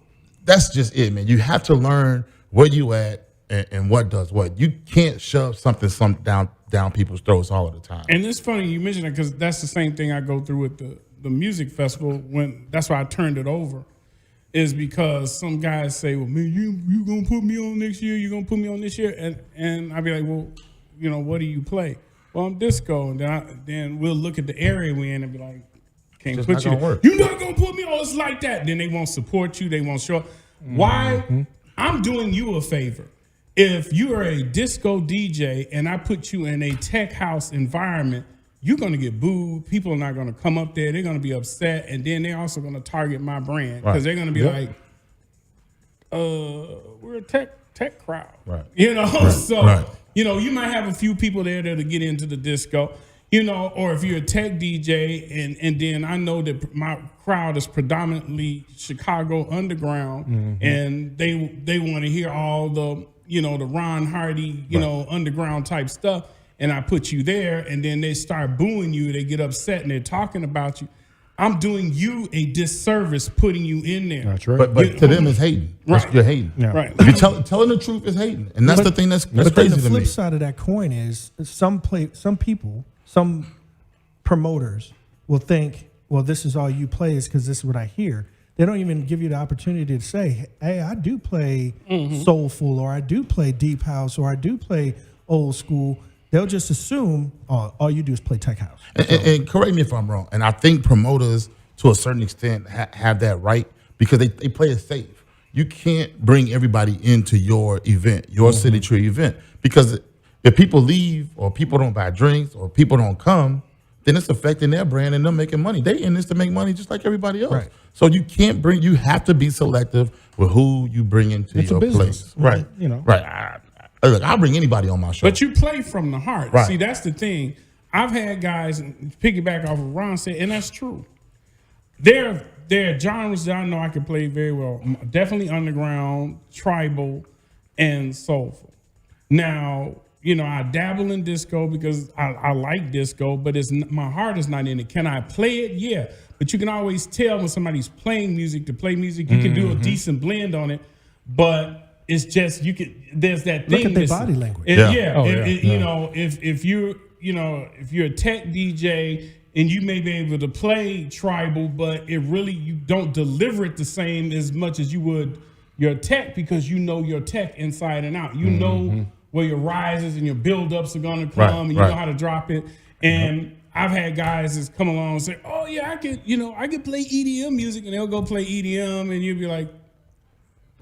that's just it, man. You have to learn where you at and what does what. You can't shove something down people's throats all of the time. And it's funny you mention it because that's the same thing I go through with the music festival. That's why I turned it over, is because some guys say, well, man, you gonna put me on next year? You gonna put me on this year? And I'll be like, well, what do you play? Well, I'm disco, and then we'll look at the area we in and be like, can't Just put not you. gonna work. You're not gonna put me on. It's like that. Then they won't support you. They won't show up. Why? I'm doing you a favor. If you are a disco DJ and I put you in a tech house environment, you're going to get booed. People are not going to come up there. They're going to be upset. And then they're also going to target my brand because they're going to be like, we're a tech crowd. Right. You might have a few people there that'll get into the disco, or if you're a tech DJ and then I know that my crowd is predominantly Chicago underground and they want to hear all the, the Ron Hardy, underground type stuff. And I put you there and then they start booing you. They get upset and they're talking about you. I'm doing you a disservice putting you in there. That's right. But to them, it's hating. Right. You're hating. Yeah. Right. If you're telling the truth is hating. And that's the thing that's crazy to me. The flip side of that coin is some people, some promoters will think, well, this is all you play is because this is what I hear. They don't even give you the opportunity to say, hey, I do play soulful, or I do play deep house, or I do play old school. They'll just assume all you do is play tech house. And correct me if I'm wrong. And I think promoters, to a certain extent, have that right because they play it safe. You can't bring everybody into your event, your signature event, because if people leave or people don't buy drinks or people don't come, then it's affecting their brand and them making money. They in this to make money just like everybody else. Right. So you have to be selective with who you bring into your place. Right. Right. Look, I'll bring anybody on my show. But you play from the heart. Right. See, that's the thing. I've had guys, piggyback off of Ron said, and that's true. There are genres that I know I can play very well. Definitely underground, tribal, and soulful. Now, I dabble in disco because I like disco, but my heart is not in it. Can I play it? Yeah. But you can always tell when somebody's playing music to play music. You can do a decent blend on it, but it's just there's that thing. Look at their body language. If you're a tech DJ and you may be able to play tribal, but you don't deliver it the same as much as you would your tech because you know your tech inside and out. You know where your rises and your build-ups are going to come, and you know how to drop it. And I've had guys that's come along and say, "Oh yeah, I could play EDM music," and they'll go play EDM, and you'll be like,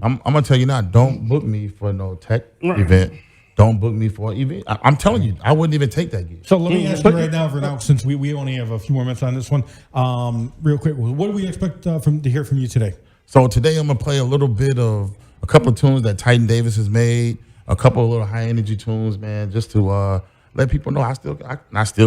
I'm gonna tell you now, don't book me for no tech event. Don't book me for an event. I'm telling you, I wouldn't even take that gig. So let me ask you right now, since we only have a few more minutes on this one, real quick, what do we expect to hear from you today? So today I'm gonna play a couple of tunes that Titan Davis has made, a couple of little high energy tunes, man, just to let people know I still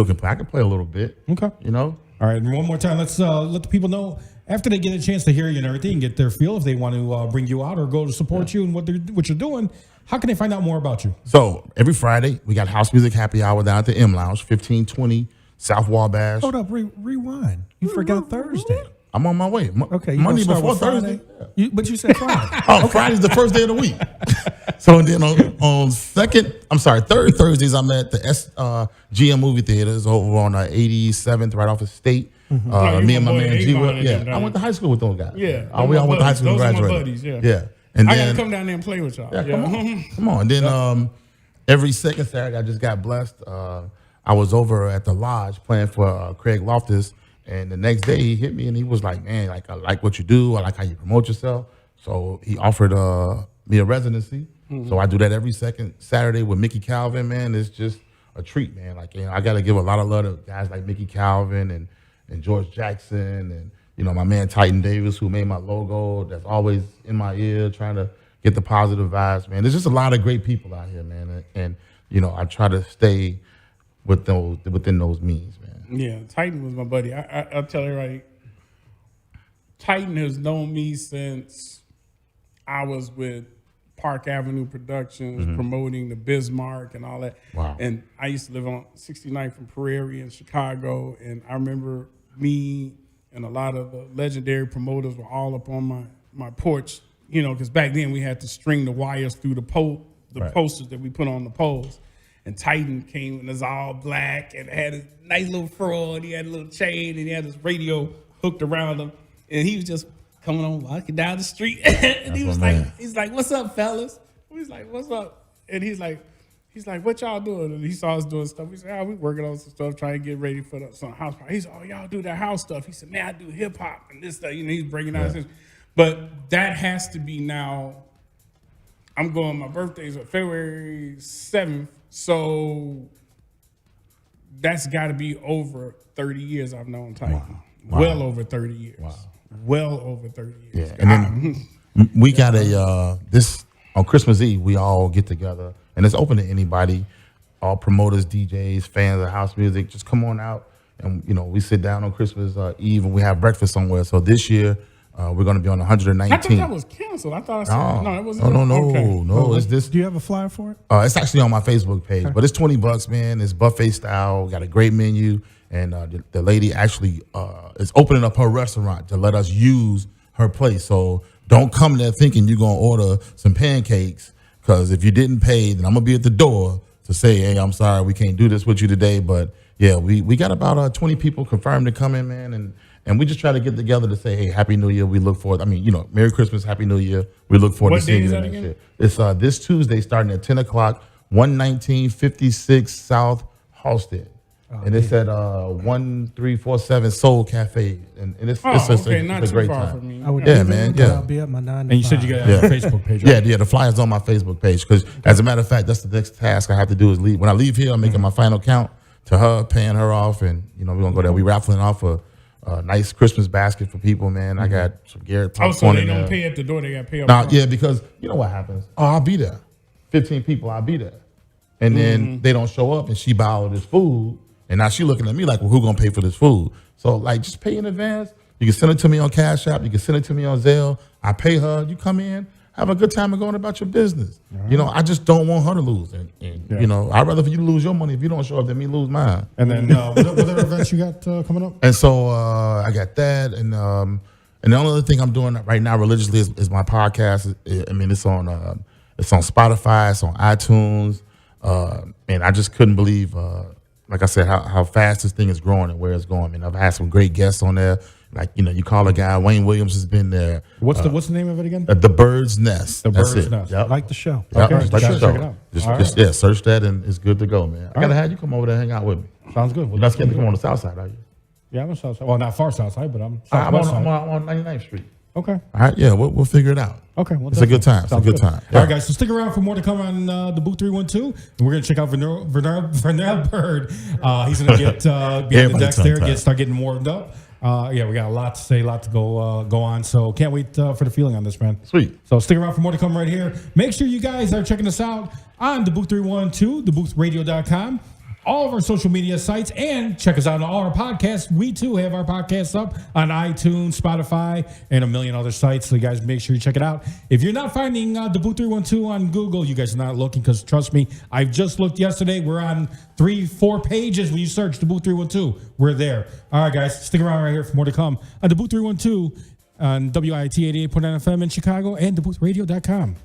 can play. I can play a little bit. Okay. All right. And one more time, let's let the people know after they get a chance to hear you and everything, get their feel if they want to bring you out or go to support you and what you're doing. How can they find out more about you? So every Friday we got house music happy hour down at the M Lounge, 1520 South Wabash. Hold up, rewind. You forgot Thursday. I'm on my way. Okay, Monday before Thursday. But you said Friday. Friday's the first day of the week. So then on third Thursdays, I'm at the GM movie theaters over on 87th, right off of State. Me and my man G. I went to high school with those guys. Yeah, we all went to high school and graduated. Those are my buddies. Yeah. And I then, gotta come down there and play with y'all. Yeah, come on. And then every second Saturday, I just got blessed. I was over at the Lodge playing for Craig Loftus, and the next day he hit me and he was like, "Man, I like what you do. I like how you promote yourself." So he offered me a residency. So I do that every second Saturday with Mickey Calvin. Man, it's just a treat, man. I got to give a lot of love to guys like Mickey Calvin and George Jackson and my man Titan Davis, who made my logo, that's always in my ear trying to get the positive vibes, man. There's just a lot of great people out here, man. And I try to stay within those means, man. Yeah, Titan was my buddy. I'll tell you right. Titan has known me since I was with Park Avenue Productions, promoting the Bismarck and all that. Wow. And I used to live on 69th and Prairie in Chicago, and I remember me and a lot of the legendary promoters were all up on my porch, because back then we had to string the wires through the posters that we put on the poles. And Titan came and was all black and had a nice little fro, and he had a little chain, and he had his radio hooked around him, and he was just coming on walking down the street, and he's like, "What's up, fellas?" He's like, "What's up?" And he's like, "What y'all doing?" And he saw us doing stuff. We said, "We working on some stuff, trying to get ready for some house party." He said, "Oh, y'all do that house stuff." He said, "Man, I do hip hop and this stuff." He's bringing out his, but that has to be now. I'm going. My birthday's on February 7th, so that's got to be over 30 years I've known Titan. Wow. Well over 30 years. Wow. Well over 30 years. Yeah, and then we got this on Christmas Eve. We all get together, and it's open to anybody, all promoters, DJs, fans of house music. Just come on out, and we sit down on Christmas Eve and we have breakfast somewhere. So this year we're going to be on 119. I thought that was canceled. I thought I said no. It wasn't. No. It's this. Do you have a flyer for it? It's actually on my Facebook page, but it's $20, man. It's buffet style. Got a great menu. And the lady actually is opening up her restaurant to let us use her place. So don't come there thinking you're going to order some pancakes, because if you didn't pay, then I'm going to be at the door to say, "Hey, I'm sorry, we can't do this with you today." But yeah, we got about 20 people confirmed to come in, man. And we just try to get together to say, "Hey, Happy New Year." We look forward. Merry Christmas, Happy New Year. We look forward to seeing you next year. It's this Tuesday starting at 10 o'clock, 11956 South Halstead. And it's at 1347 Soul Cafe, and it's not a too great far time. from me. I'll be at my 9 to 5. And you said you got a Facebook page, right? Yeah, the flyer's on my Facebook page, because as a matter of fact, that's the next task I have to do is leave. When I leave here, I'm making my final count to her, paying her off, and we're gonna go there. We raffling off a nice Christmas basket for people, man. I got some Garrett popcorn. So they in don't there. pay at the door; they got to pay up. Yeah, because you know what happens? I'll be there. 15 people, I'll be there, and then they don't show up, and she buy all of this food. And now she looking at me like, "Well, who gonna pay for this food?" So just pay in advance. You can send it to me on Cash App. You can send it to me on Zelle. I pay her. You come in, have a good time, and going about your business. Right. I just don't want her to lose. And I'd rather for you to lose your money if you don't show up than me lose mine. And then what other events you got coming up? And so I got that, and the only other thing I'm doing right now religiously is my podcast. It's on Spotify, it's on iTunes, and I just couldn't believe. Like I said, how fast this thing is growing and where it's going. I mean, I've had some great guests on there. Like, you call a guy, Wayne Williams has been there. What's the name of it again? The Bird's Nest. The That's Bird's it. Nest. Yep. Like the show. Yep. Okay, Like the show. check it out. Just search that and it's good to go, man. I gotta have you come over there and hang out with me. Sounds good. You're not scared to come on the south side, are you? Yeah, I'm on south side. Well, not far south side, but I'm I'm southwest side. on 99th Street. Okay. All right, yeah, we'll figure it out. Okay. Well, it's a good time. It's a good time. All right, guys, so stick around for more to come on the Booth 312. And we're going to check out Vernell Bird. He's going to get behind the decks there, start getting warmed up. We got a lot to say, a lot to go on. So can't wait for the feeling on this, man. Sweet. So stick around for more to come right here. Make sure you guys are checking us out on DaBooth312, DaBoothRadio.com. All of our social media sites, and check us out on all our podcasts. We too have our podcasts up on iTunes, Spotify, and a million other sites. So you guys make sure you check it out. If you're not finding DaBooth312 on Google, you guys are not looking, because trust me, I've just looked yesterday. We're on 3-4 pages when you search DaBooth312. We're there. All right, guys, stick around right here for more to come on DaBooth312 on WIT 88.9 FM in Chicago and DaBoothRadio.com.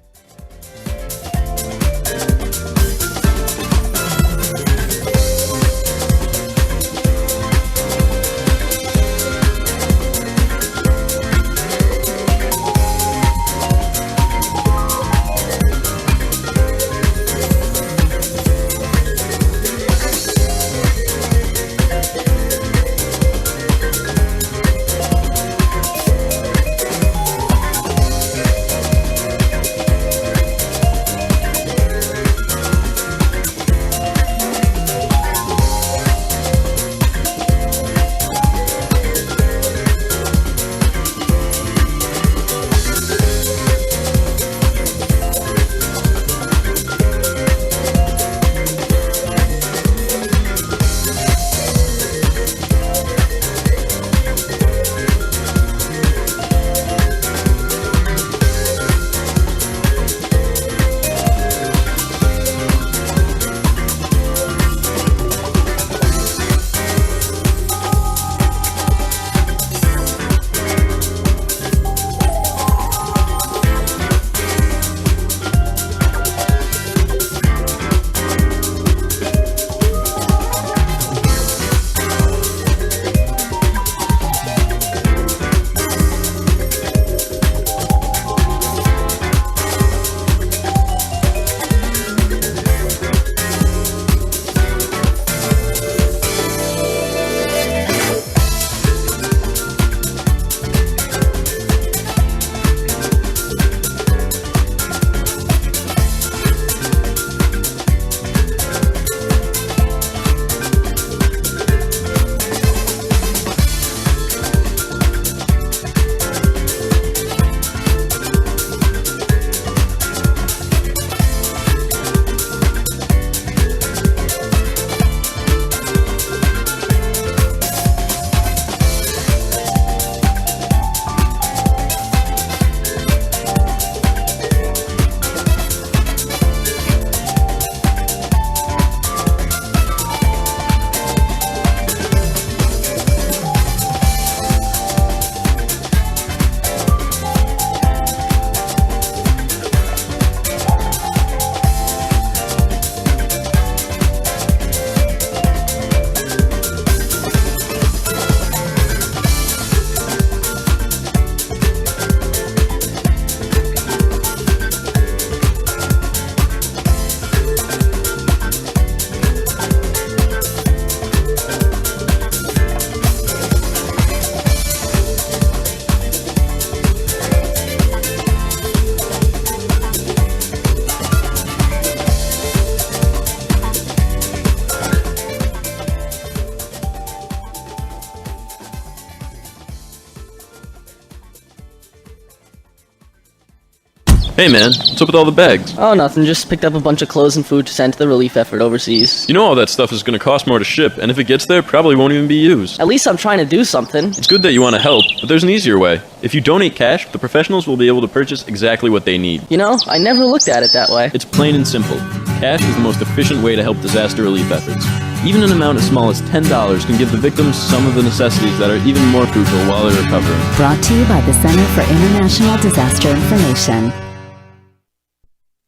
Hey man, what's up with all the bags? Oh, nothing. Just picked up a bunch of clothes and food to send to the relief effort overseas. You know all that stuff is going to cost more to ship, and if it gets there, probably won't even be used. At least I'm trying to do something. It's good that you want to help, but there's an easier way. If you donate cash, the professionals will be able to purchase exactly what they need. You know, I never looked at it that way. It's plain and simple. Cash is the most efficient way to help disaster relief efforts. Even an amount as small as $10 can give the victims some of the necessities that are even more crucial while they're recovering. Brought to you by the Center for International Disaster Information.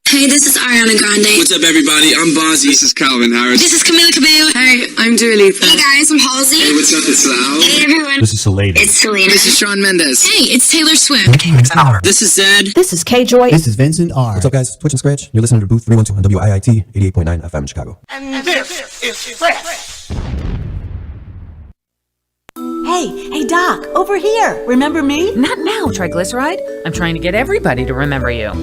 Hey, this is Ariana Grande. What's up, everybody? I'm Bozzy. This is Calvin Harris. This is Camila Cabello. Hey, I'm Dua Lipa. Hey guys, I'm Halsey. Hey, what's up? It's Lau. Hey everyone. This is Selena. It's Selena. This is Shawn Mendes. Hey, it's Taylor Swift. This is Zed. This is K-Joy. This is Vincent R. What's up, guys? Twitch and Scratch. You're listening to Booth 312 on WIIT 88.9 FM in Chicago. And this is Fresh. Hey, Doc, over here. Remember me? Not now, Triglyceride. I'm trying to get everybody to remember you.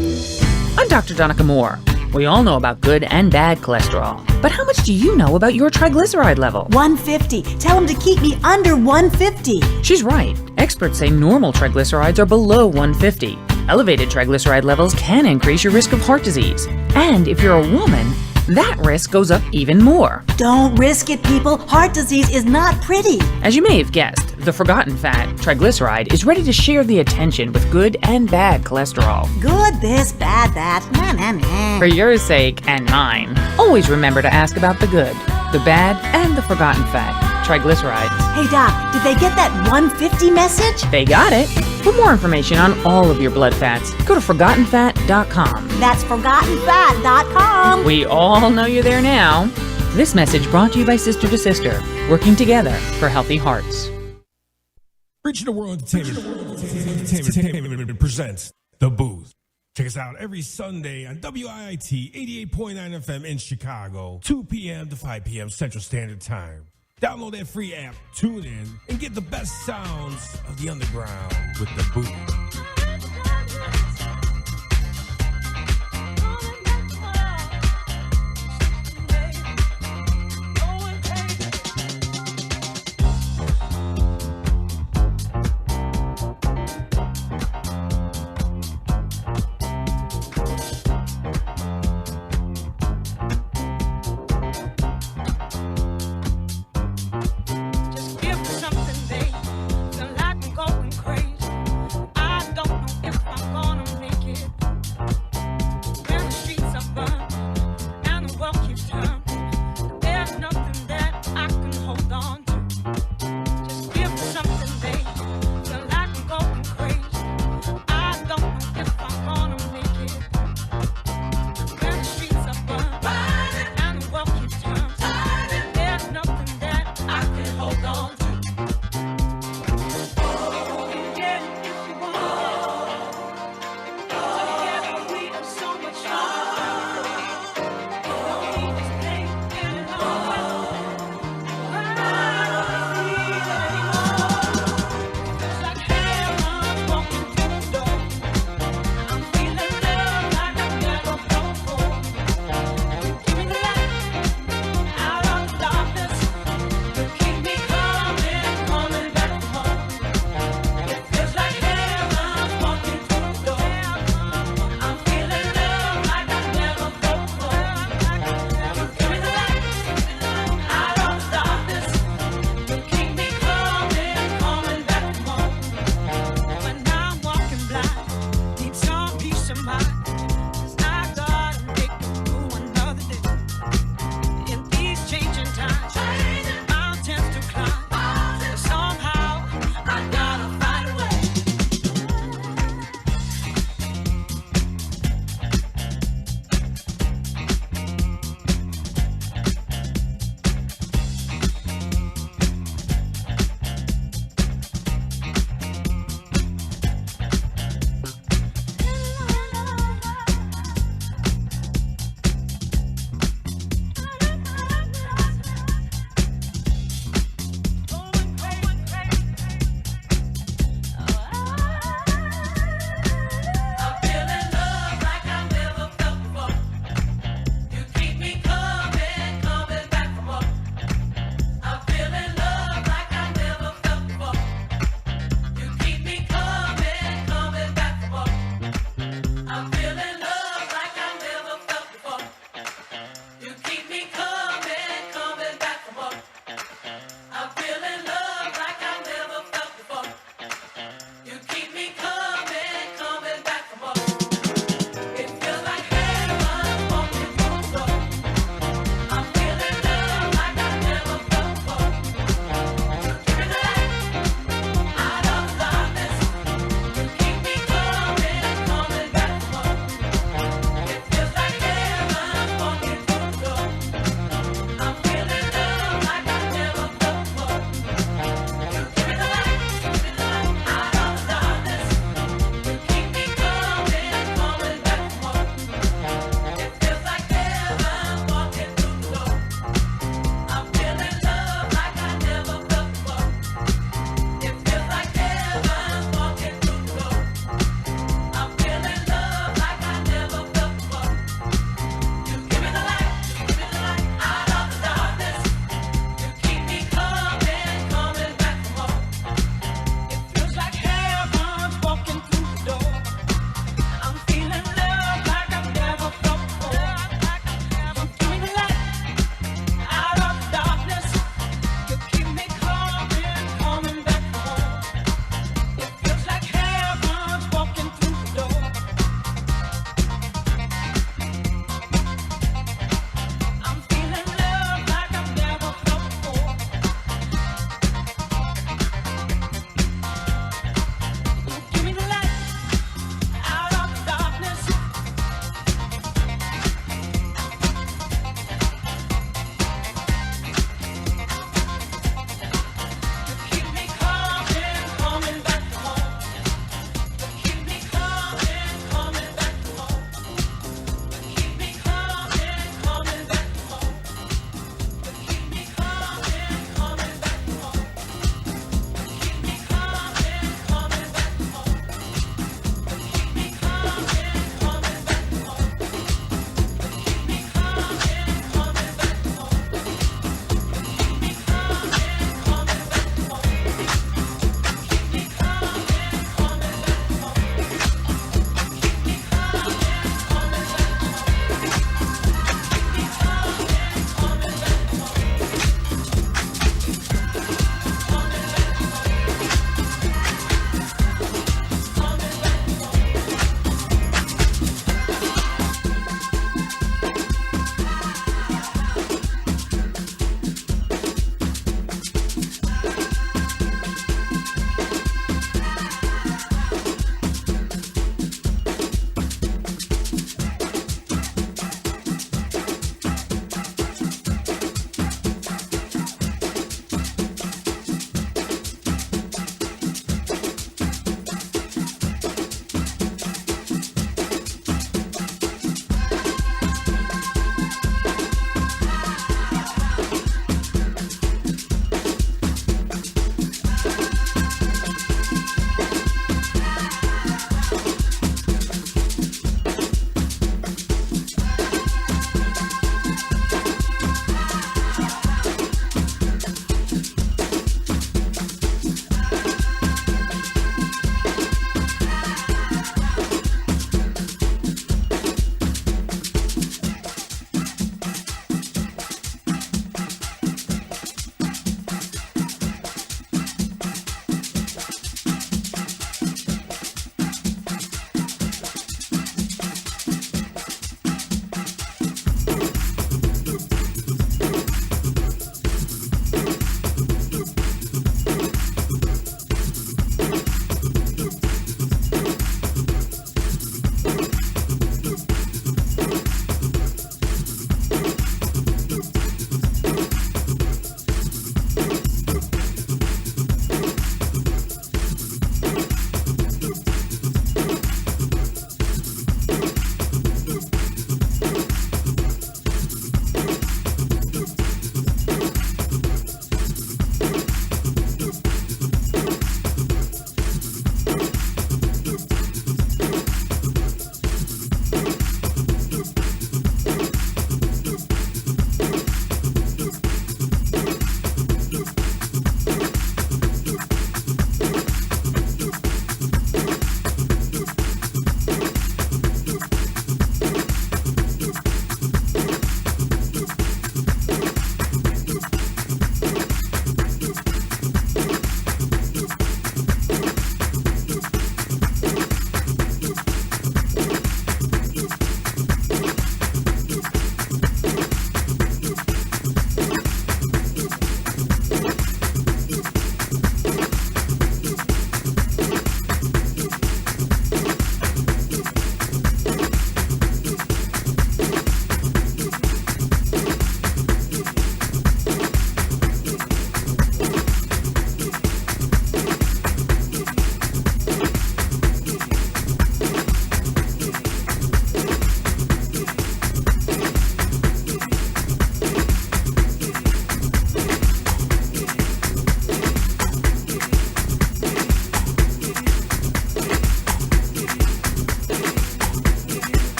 I'm Dr. Donica Moore. We all know about good and bad cholesterol. But how much do you know about your triglyceride level? 150. Tell him to keep me under 150. She's right. Experts say normal triglycerides are below 150. Elevated triglyceride levels can increase your risk of heart disease. And if you're a woman, that risk goes up even more. Don't risk it, people. Heart disease is not pretty. As you may have guessed, the forgotten fat, triglyceride, is ready to share the attention with good and bad cholesterol. Good this, bad that. Nah, nah, nah. For your sake and mine, always remember to ask about the good, the bad, and the forgotten fat, triglycerides. Hey, Doc, did they get that 150 message? They got it. For more information on all of your blood fats, go to ForgottenFat.com. That's ForgottenFat.com. We all know you're there now. This message brought to you by Sister to Sister, working together for healthy hearts. Reaching the World Entertainment presents The Booth. Check us out every Sunday on WIIT 88.9 FM in Chicago, 2 p.m. to 5 p.m. Central Standard Time. Download that free app, tune in, and get the best sounds of the underground with The Booth. Give me something, babe. Feel like I'm going crazy. I don't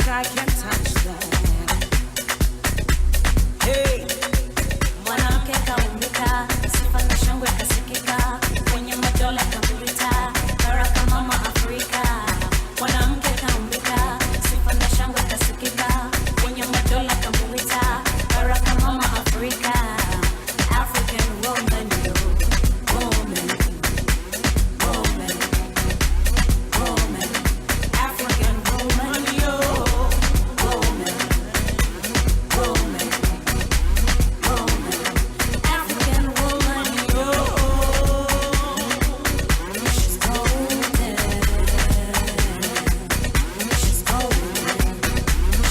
sky can touch that. Hey, mwanamke kaumbika, sifa na shangwe kasikika, kwenye madola kamulita, baraka mama Afrika. Mwanamke kaumbika, sifa na shangwe kasikika, kwenye madola kamulita, baraka mama Afrika. African woman, yo, woman, woman, woman, African woman, yo, woman, woman, woman, African woman, yo. She's golden, she's golden,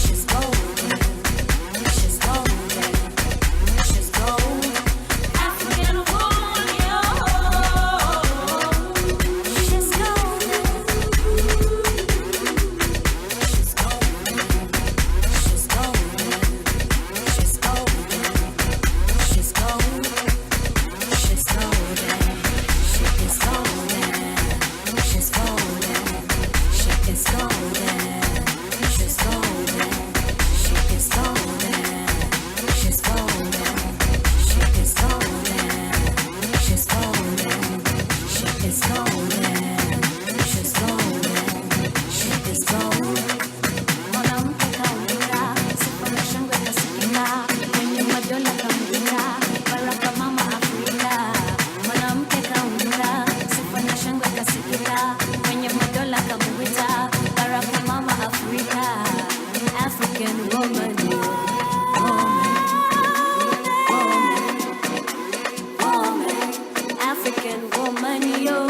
she's golden, she's golden, she's golden. African woman, yo. She's golden. She's golden. She's golden. She's golden. She's golden. She's golden. She is golden. She's golden. She is golden. She's golden. She is golden. She's golden. She is golden. She's golden. She is golden. She's golden. She is golden. Mwanamke kaumbika, sifa na shangwe kasikika, kwenye madola kamulika, baraka mama Afrika. Mwanamke kaumbika, sifa na shangwe kasikika, kwenye madola kamulika, baraka mama Afrika. African woman, woman, woman, woman, African woman, yo.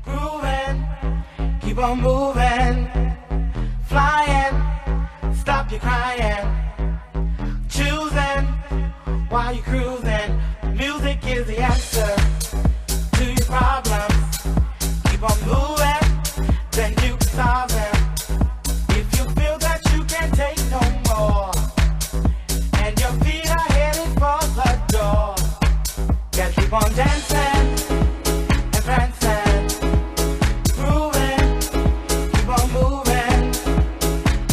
Grooving, keep on moving, flying, stop your crying, choosing while you're cruising. Music is the answer to your problems. Keep on moving, then you can solve them. If you feel that you can't take no more, and your feet are headed for the door, gotta keep on dancing and prancing, grooving, keep on moving,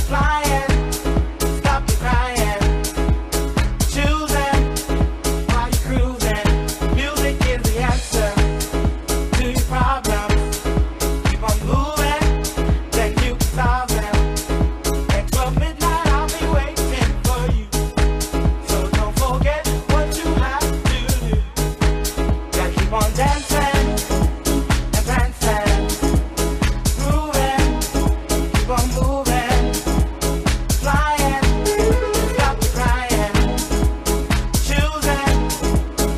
flying, stop your crying, choosing while you're cruising. Music is the answer to your problems. Keep on moving, then you can solve them. At 12 midnight I'll be waiting for you, so don't forget what you have to do. Gotta keep on dancing and prancing, grooving, keep on moving, flying, stop your crying, choosing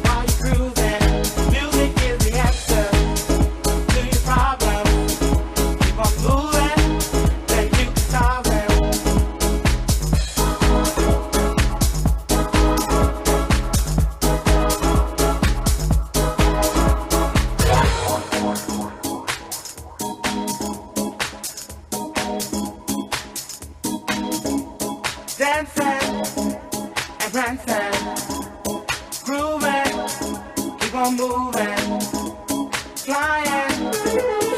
while you're cruising. Music is the answer to your problems. Keep on moving, then you can solve them. Dancing and prancing, grooving, keep on moving, flying,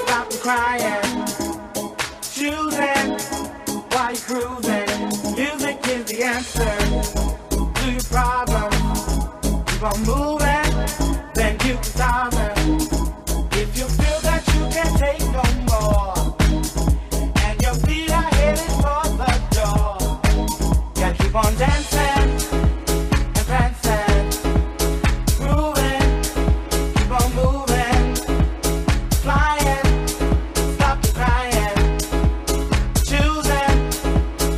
stop the crying, choosing while you're cruising. Music is the answer to your problems. Keep on moving, then you can solve them. If you feel that you can't take no more, and your feet are headed for the door, gotta keep on dancing and prancing, grooving, keep on moving, flying, stop your crying, choosing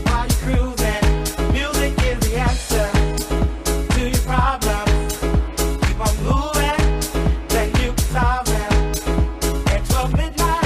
while you're cruising. Music is the answer to your problems. Keep on moving, then you can solve them. At 12 midnight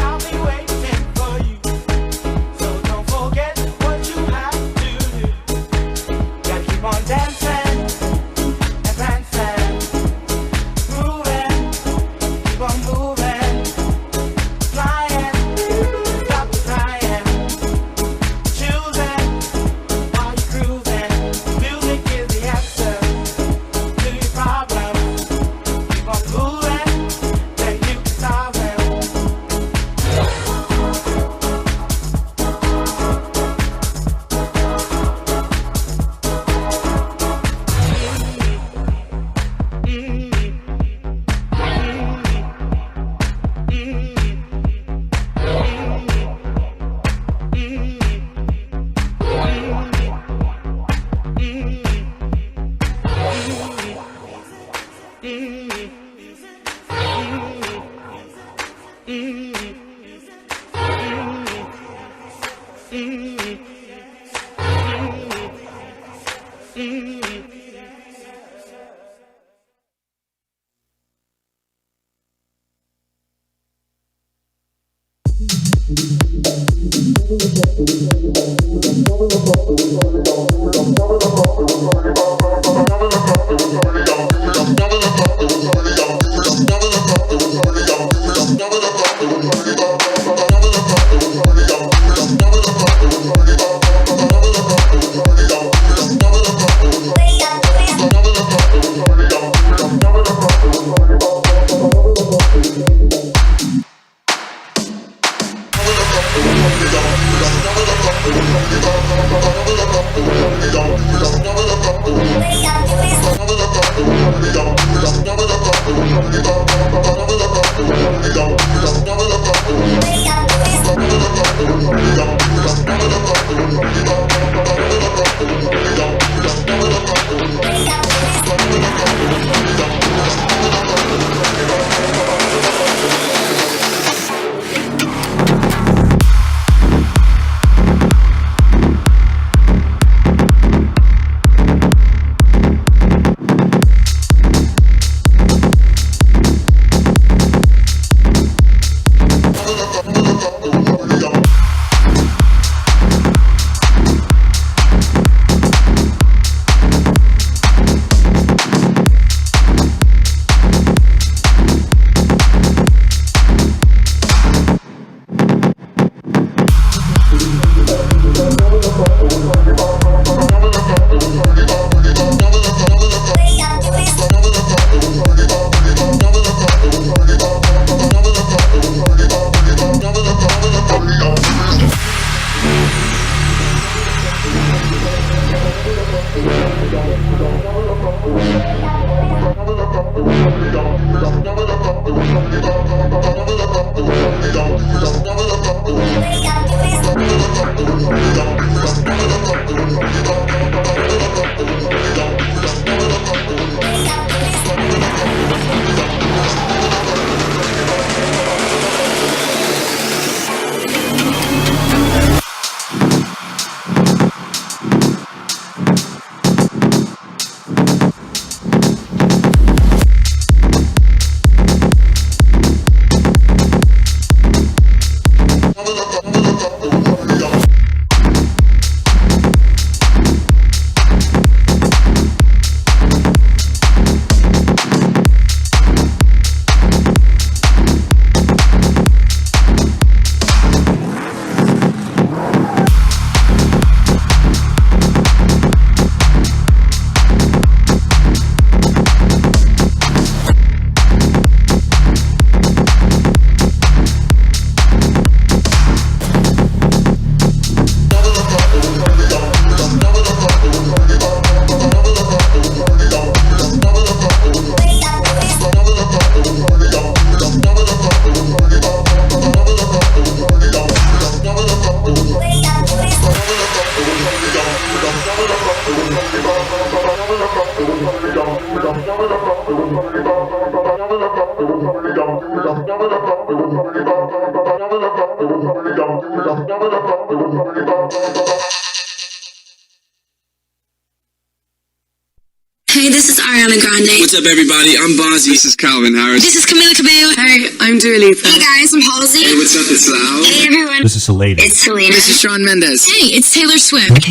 Hey, this is Ariana Grande. What's up, everybody? I'm Bozzy. This is Calvin Harris. This is Camila Cabello. Hey, I'm Dua Lipa. Hey guys, I'm Halsey. Hey, what's up? It's Loud. Hey everyone. This is Selena. It's Selena. This is Shawn Mendes. Hey, it's Taylor Swift.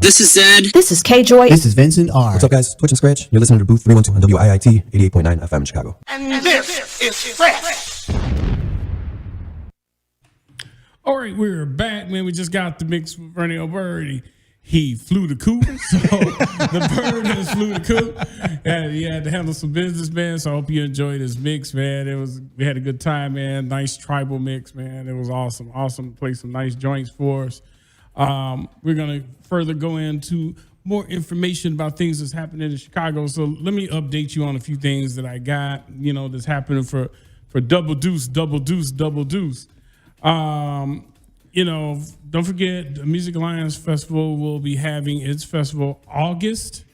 This is Zed. This is K-Joy. This is Vincent R. What's up, guys? Twitch and Scratch. You're listening to Booth 312 on WIIT 88.9 FM Chicago. And this is Fresh. All right, we're back, man. We just got the mix with Ernie O'Bird. He flew the coop, so the bird has flew the coop. And he had to handle some business, man. So I hope you enjoyed this mix, man. We had a good time, man. Nice tribal mix, man. It was awesome. Awesome. Play some nice joints for us. We're gonna further go into more information about things that's happening in Chicago. So let me update you on a few things that I got, that's happening for Double Deuce. Don't forget the Music Alliance Festival will be having its festival August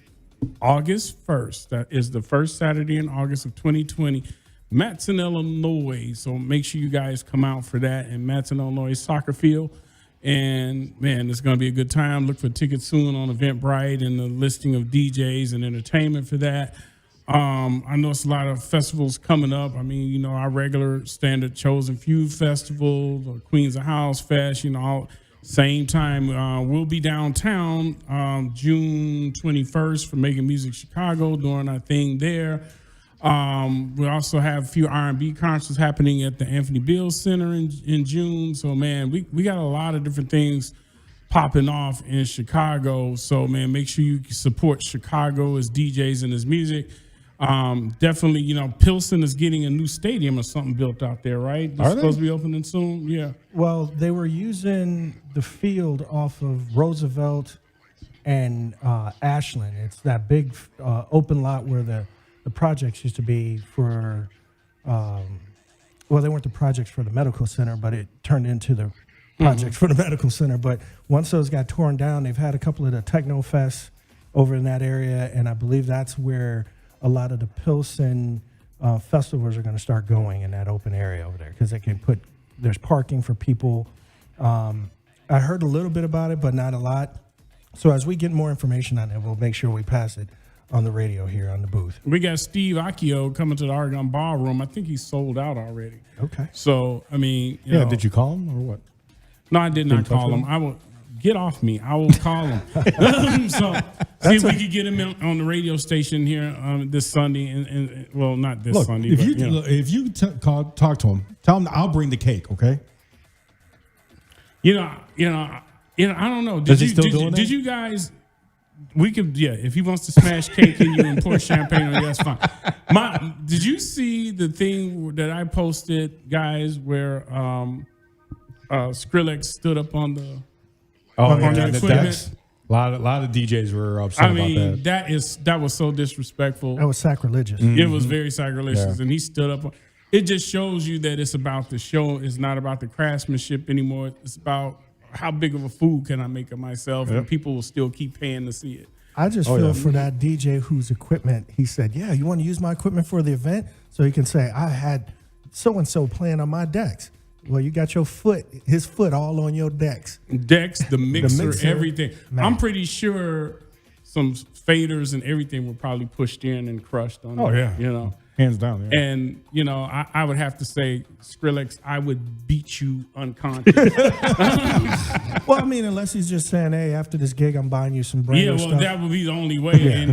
1st. That is the first Saturday in August of 2020. Matson, Illinois. So make sure you guys come out for that in Matson, Illinois soccer field. And man, it's going to be a good time. Look for tickets soon on Eventbrite and the listing of DJs and entertainment for that. I know it's a lot of festivals coming up. I mean, our regular standard Chosen Few Festival, the Queens of House Fest, all same time. We'll be downtown June 21st for Making Music Chicago, doing our thing there. We also have a few R&B concerts happening at the Anthony Beale Center in June. So, man, we got a lot of different things popping off in Chicago. So, man, make sure you support Chicago, his DJs and his music. Definitely, Pilsen is getting a new stadium or something built out there, right? It's supposed to be opening soon. Yeah. Well, they were using the field off of Roosevelt and Ashland. It's that big open lot where the projects used to be for, they weren't the projects for the medical center, but it turned into the projects for the medical center. But once those got torn down, they've had a couple of the techno fests over in that area, and I believe that's where a lot of the Pilsen festivals are going to start going in that open area over there, because they can there's parking for people. I heard a little bit about it, but not a lot. So as we get more information on it, we'll make sure we pass it on the radio here on the booth. We got Steve Akio coming to the Argonne Ballroom. I think he's sold out already. Okay. So, I mean, did you call him or what? No, I did not call him. I will get off me. I will call him. So, see if we could get him on the radio station here this Sunday. And not this Sunday. If you talk to him, tell him I'll bring the cake. Okay. I don't know. Is he still doing that? Did you guys? We could, if he wants to smash cake in you and pour champagne on you, that's fine. Did you see the thing that I posted, guys, where Skrillex stood up on the equipment? Decks. A lot of DJs were upset about that. That was so disrespectful. That was sacrilegious. Mm-hmm. It was very sacrilegious, and he stood up. It just shows you that it's about the show. It's not about the craftsmanship anymore. It's about how big of a fool can I make of myself, and people will still keep paying to see it. I just feel for that DJ whose equipment, he said, you want to use my equipment for the event? So he can say, I had so-and-so playing on my decks. Well, you got his foot all on your decks. The mixer, everything. Man. I'm pretty sure some faders and everything were probably pushed in and crushed on hands down. Yeah. And, I would have to say, Skrillex, I would beat you unconscious. Well, I mean, unless he's just saying, hey, after this gig, I'm buying you some brand new stuff. That would be the only way. Yeah.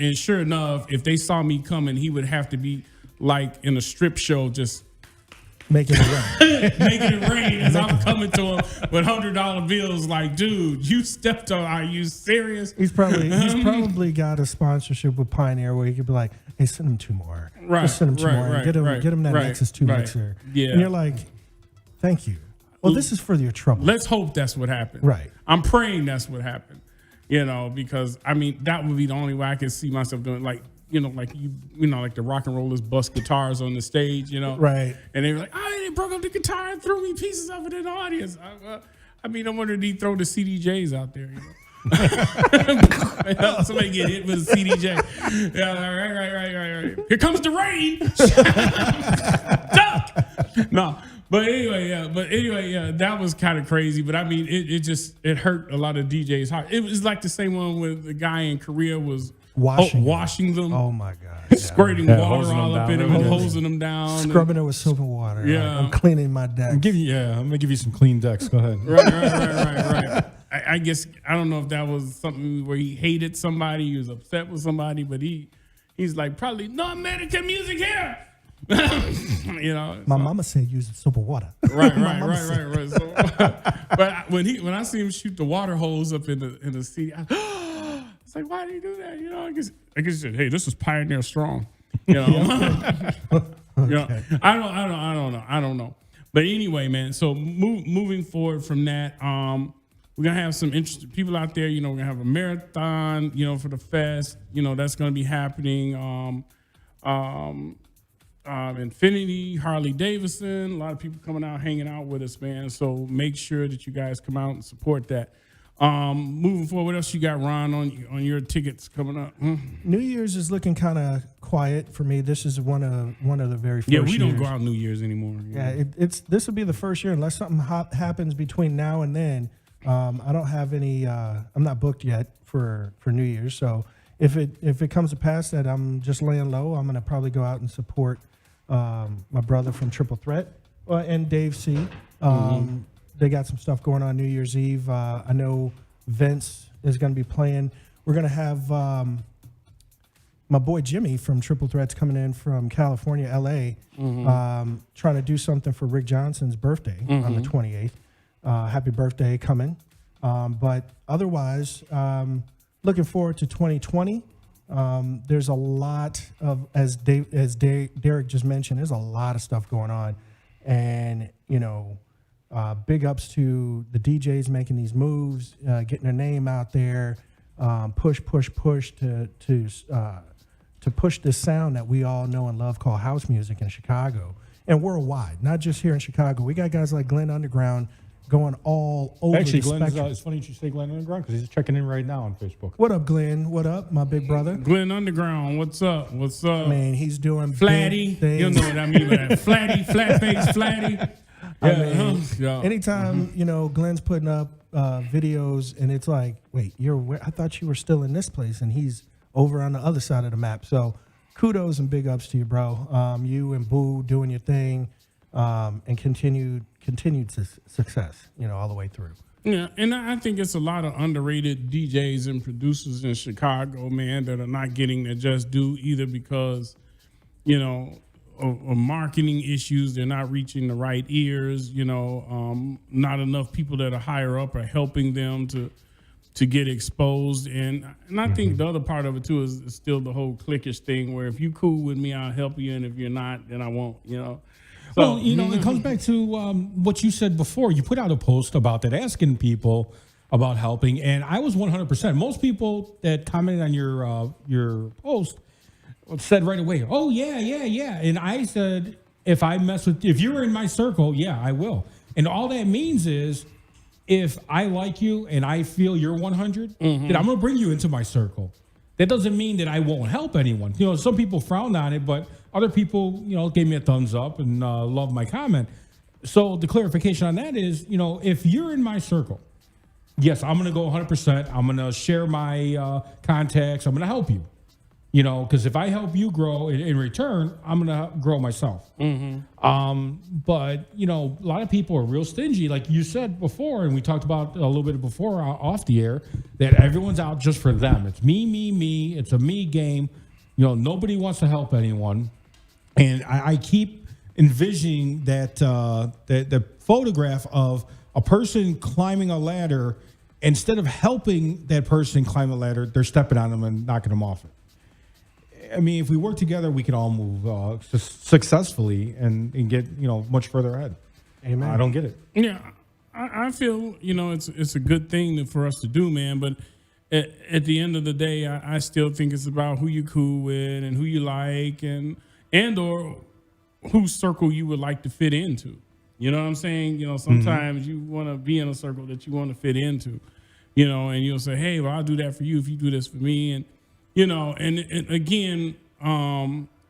And sure enough, if they saw me coming, he would have to be like in a strip show, just making it rain. Making it rain as I'm coming to him with $100 bills. Like, dude, you stepped on. Are you serious? He's probably got a sponsorship with Pioneer where he could be like, hey, send him two more. Right. Just send him two more. Right, get him that Nexus 2 mixer. Yeah. And you're like, thank you. Well, this is for your trouble. Let's hope that's what happened. Right. I'm praying that's what happened. Because I mean that would be the only way I could see myself doing, like the rock and rollers bust guitars on the stage, Right. And they were like, they broke up the guitar and threw me pieces of it in the audience. I wonder if he throw the CDJs out there, Somebody get hit with a CDJ. Yeah, right. Here comes the rain. Duck. No. But anyway, that was kind of crazy. But I mean, it hurt a lot of DJs' heart. It was like the same one with the guy in Korea was Washing them. Oh my God! Squirting water all up in them, hosing them down, scrubbing it with soap and water. Yeah, I'm cleaning my deck. I'm gonna give you some clean decks. Go ahead. Right. I guess I don't know if that was something where he hated somebody, he was upset with somebody, but he's like probably no American music here. My mama said use soap and water. Right. So, but when I see him shoot the water hose up in the sea, it's like, why did he do that? I guess he said, hey, this is Pioneer Strong. I don't know. But anyway, man. So moving forward from that, we're gonna have some interesting people out there. We're gonna have a marathon, for the fest. That's gonna be happening. Infinity, Harley Davidson, a lot of people coming out, hanging out with us, man. So make sure that you guys come out and support that. Moving forward, what else you got, Ron, on your tickets coming up? New Year's is looking kind of quiet for me. This is one of the very first. Yeah, we don't years. go out New Year's anymore. Yeah, this will be the first year unless something happens between now and then. I don't have any. I'm not booked yet for New Year's. So if it comes to pass that I'm just laying low, I'm gonna probably go out and support my brother from Triple Threat and Dave C. They got some stuff going on New Year's Eve. I know Vince is going to be playing. We're going to have my boy Jimmy from Triple Threats coming in from California, LA, trying to do something for Rick Johnson's birthday on the 28th. Happy birthday coming. But otherwise, looking forward to 2020. There's a lot of, as Derek just mentioned, there's a lot of stuff going on. And, big ups to the DJs making these moves, getting their name out there, push to push this sound that we all know and love called house music in Chicago and worldwide, not just here in Chicago. We got guys like Glenn Underground going all over the spectrum. It's funny you should say Glenn Underground because he's checking in right now on Facebook. What up, Glenn? What up, my big brother? Glenn Underground, what's up? Man, he's doing Flatty. You know what I mean by that. Flatty, flat face, Flatty. Anytime, Glenn's putting up videos and it's like, wait, I thought you were still in this place and he's over on the other side of the map. So kudos and big ups to you, bro. You and Boo doing your thing and continued success, all the way through. Yeah, and I think it's a lot of underrated DJs and producers in Chicago, man, that are not getting their just due either because, of marketing issues. They're not reaching the right ears, not enough people that are higher up are helping them to get exposed. And I think the other part of it too is still the whole cliquish thing where if you cool with me, I'll help you. And if you're not, then I won't, So, well, it comes back to what you said before. You put out a post about that, asking people about helping. And I was 100%. Most people that commented on your post said right away, oh, yeah. And I said, if you're in my circle, yeah, I will. And all that means is if I like you and I feel you're 100, then I'm going to bring you into my circle. That doesn't mean that I won't help anyone. Some people frowned on it, but other people, gave me a thumbs up and loved my comment. So the clarification on that is, if you're in my circle, yes, I'm going to go 100%. I'm going to share my contacts. I'm going to help you. Because if I help you grow in return, I'm going to grow myself. But, a lot of people are real stingy. Like you said before, and we talked about a little bit before off the air, that everyone's out just for them. It's me. It's a me game. Nobody wants to help anyone. And I keep envisioning that the photograph of a person climbing a ladder, instead of helping that person climb a ladder, they're stepping on them and knocking them off it. I mean, if we work together, we can all move successfly and get much further ahead. Amen. I don't get it. Yeah, I feel it's a good thing for us to do, man. But at the end of the day, I still think it's about who you cool with and who you like and or whose circle you would like to fit into. You know what I'm saying? Sometimes you want to be in a circle that you want to fit into. And you'll say, hey, well, I'll do that for you if you do this for me, and. And again,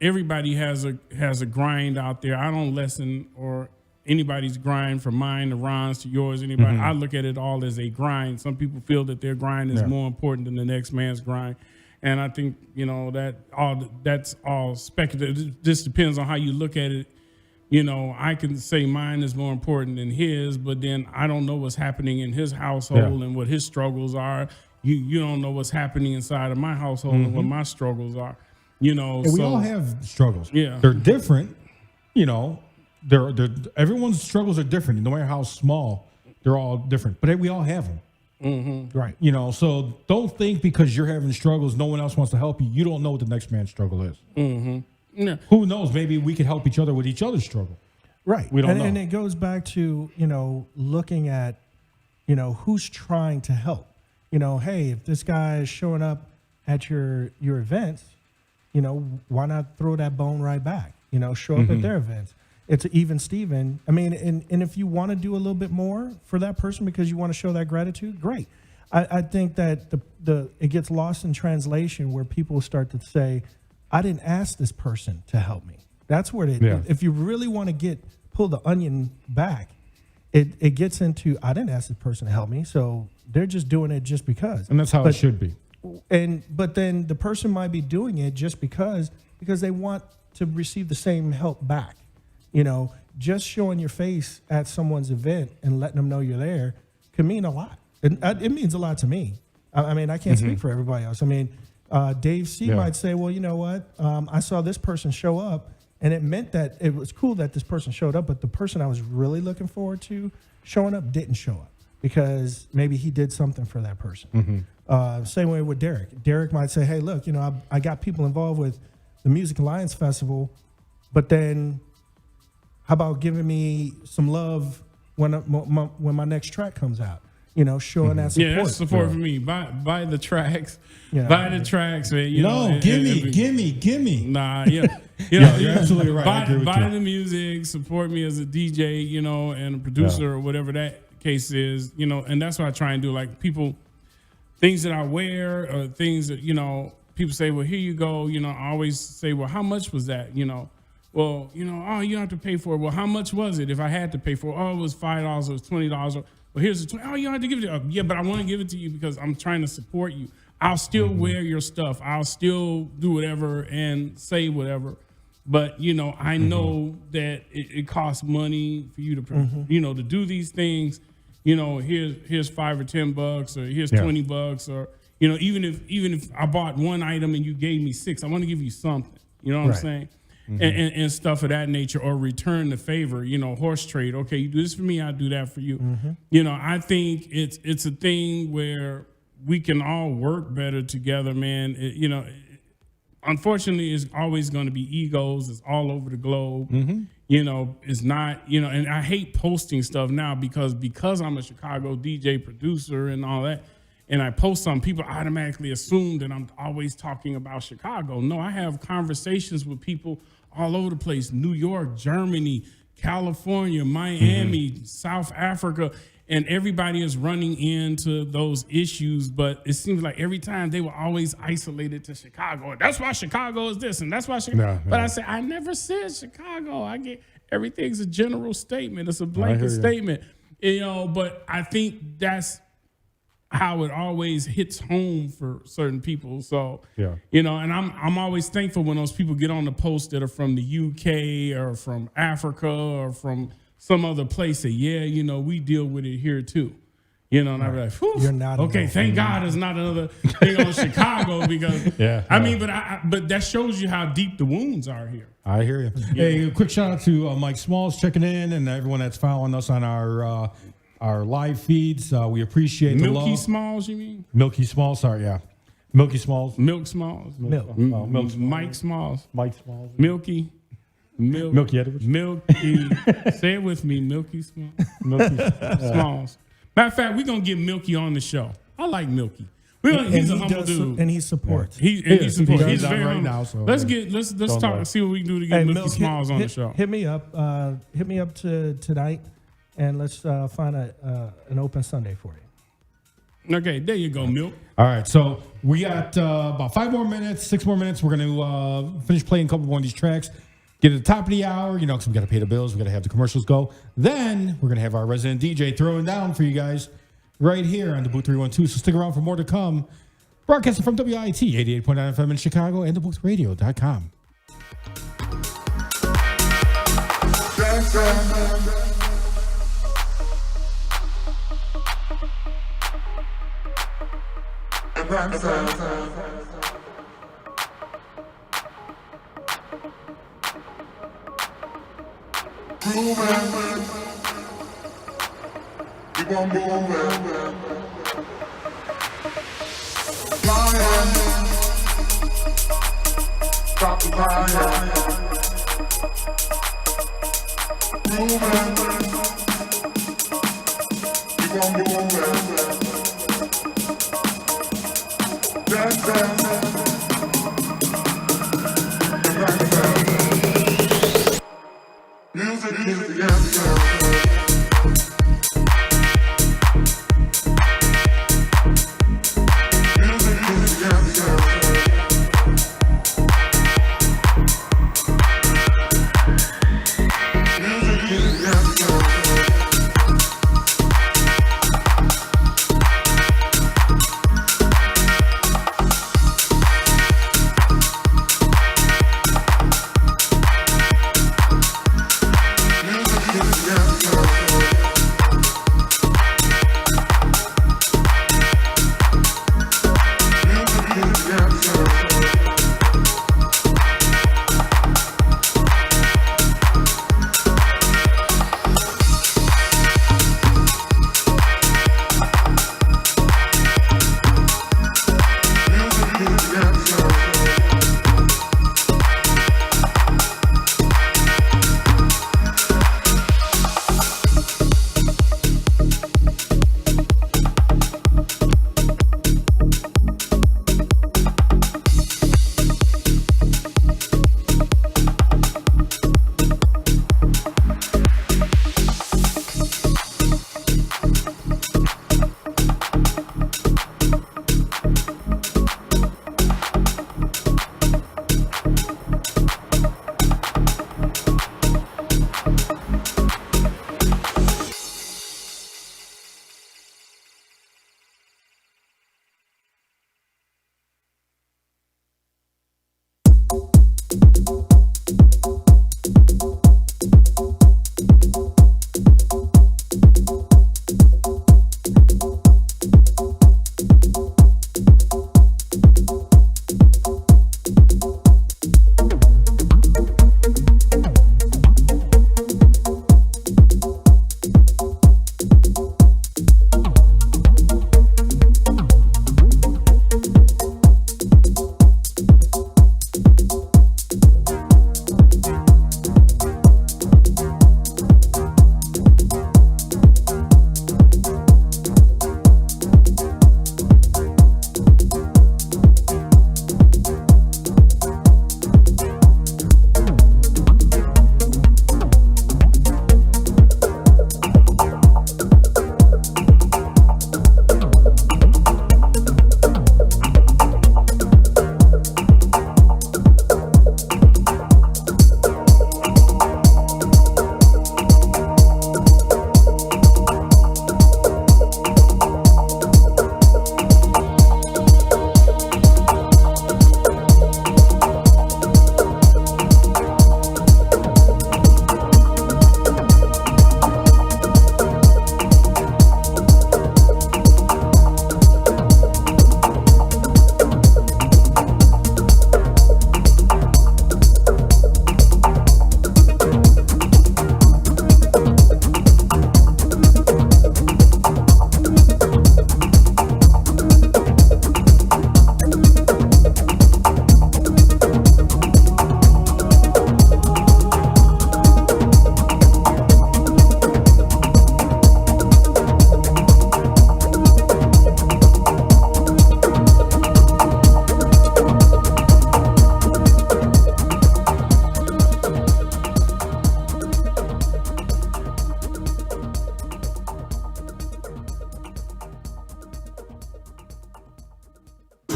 everybody has a grind out there. I don't lessen or anybody's grind from mine to Ron's to yours. Anybody, I look at it all as a grind. Some people feel that their grind is more important than the next man's grind, And I think, that's all speculative. It just depends on how you look at it. I can say mine is more important than his, but then I don't know what's happening in his household and what his struggles are. You don't know what's happening inside of my household and what my struggles are. And we all have struggles. Yeah. They're different. They're everyone's struggles are different. No matter how small, they're all different. But we all have them. Mm-hmm. Right. So don't think because you're having struggles, no one else wants to help you. You don't know what the next man's struggle is. Mm-hmm. Yeah. Who knows? Maybe we could help each other with each other's struggle. Right. We don't know. And it goes back to, looking at, who's trying to help. Hey, if this guy is showing up at your events, why not throw that bone right back? Show up at their events. It's even Steven. I mean, and if you want to do a little bit more for that person because you want to show that gratitude, great. I think that it gets lost in translation where people start to say, I didn't ask this person to help me. That's where if you really want to pull the onion back, it gets into, I didn't ask this person to help me, so they're just doing it just because. And that's how it should be. But then the person might be doing it just because they want to receive the same help back. Just showing your face at someone's event and letting them know you're there can mean a lot. It means a lot to me. I mean, I can't speak for everybody else. I mean, Dave C might say, well, you know what? I saw this person show up, and it meant that it was cool that this person showed up, but the person I was really looking forward to showing up didn't show up because maybe he did something for that person. Same way with Derek. Derek might say, hey, look, I got people involved with the Music Alliance Festival, but then how about giving me some love when my next track comes out? Showing that support. Yeah, that's support for me. Buy the tracks. Buy the tracks, man. Gimme. Nah, you're absolutely right. Buy the music, support me as a DJ, and a producer or whatever that case is, and that's what I try and do. Like things that I wear or things that, people say, well, here you go. I always say, well, how much was that? Well, you don't have to pay for it. Well, how much was it if I had to pay for it? Oh, it was $5, it was $20. Well, here's the $20. Oh, you don't have to give it to you. Yeah, but I want to give it to you because I'm trying to support you. I'll still wear your stuff. I'll still do whatever and say whatever. But, I know that it costs money for you to, to do these things. Here's $5 or $10 or here's $20 or, even if I bought one item and you gave me 6, I want to give you something. You know what I'm saying? And stuff of that nature, or return the favor, horse trade. Okay, you do this for me, I'll do that for you. I think it's a thing where we can all work better together, man. Unfortunately, it's always going to be egos. It's all over the globe. It's not, and I hate posting stuff now because I'm a Chicago DJ producer and all that. And I post something, people automatically assume that I'm always talking about Chicago. No, I have conversations with people all over the place. New York, Germany, California, Miami, South Africa, and everybody is running into those issues. But it seems like every time they were always isolated to Chicago. That's why Chicago is this, and that's why Chicago. But I say, I never said Chicago. Everything's a general statement. It's a blanket statement. But I think that's how it always hits home for certain people. So, and I'm always thankful when those people get on the post that are from the UK or from Africa or from some other place. Say, we deal with it here too. And I'd be like, whew, you're not okay. Thank God there's not another thing on Chicago because but that shows you how deep the wounds are here. I hear you. Hey, a quick shout out to Mike Smalls checking in and everyone that's following us on our live feeds. We appreciate the love. Milky Smalls, you mean? Milky Smalls, sorry, yeah. Milky Smalls. Milk Smalls. Milk. Milk. Mike Smalls. Mike Smalls. Milky. Milky Edwards. Milky. Say it with me, Milky Smalls. Milky Smalls. Matter of fact, we're going to get Milky on the show. I like Milky. He's a humble dude. And he supports. He supports. He's very right humble. now. So let's talk and see what we can do to get Milky Smalls on the show. Hit me up. Hit me up tonight. And let's find an open Sunday for you. Okay, there you go, Milk. All right, so we got about 6 more minutes. We're going to finish playing a couple more of these tracks. Get at the top of the hour, because we got to pay the bills. We got to have the commercials go. Then we're going to have our resident DJ throwing down for you guys right here on DaBooth312. So stick around for more to come. Broadcasting from WIT 88.9 FM in Chicago and DaBooth312.com. Keep on moving. Stop the fire. Moving. Keep on moving. Dancing. Music, music, yeah.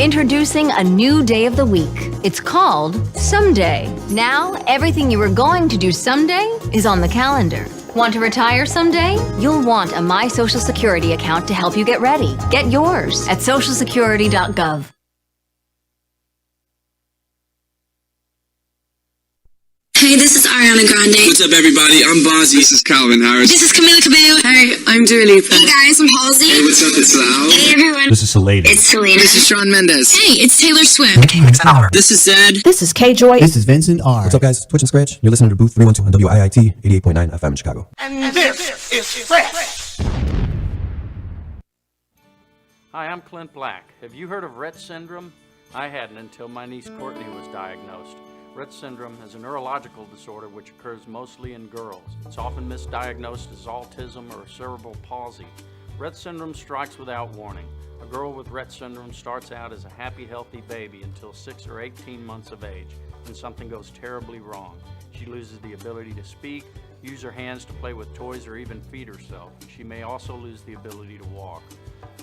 Introducing a new day of the week. It's called Someday. Now, everything you were going to do someday is on the calendar. Want to retire someday? You'll want a My Social Security account to help you get ready. Get yours at socialsecurity.gov. Hey, this is Ariana Grande. What's up, everybody? I'm Bozzy. This is Calvin Harris. This is Camila Cabello. Hey, I'm Dua Lipa. Hey guys, I'm Halsey. Hey, what's up? It's Loud. Hey everyone. This is Salada. It's Selena. This is Shawn Mendes. Hey, it's Taylor Swift. This is Zed. This is K-Joy. This is Vincent R. What's up, guys? Twitch and Scratch. You're listening to Booth 312 on WIIT 88.9 FM in Chicago. And this is Fresh. Hi, I'm Clint Black. Have you heard of Rett syndrome? I hadn't until my niece Courtney was diagnosed. Rett syndrome is a neurological disorder which occurs mostly in girls. It's often misdiagnosed as autism or cerebral palsy. Rett syndrome strikes without warning. A girl with Rett syndrome starts out as a happy, healthy baby until 6 or 18 months of age, when something goes terribly wrong. She loses the ability to speak, use her hands to play with toys, or even feed herself. She may also lose the ability to walk.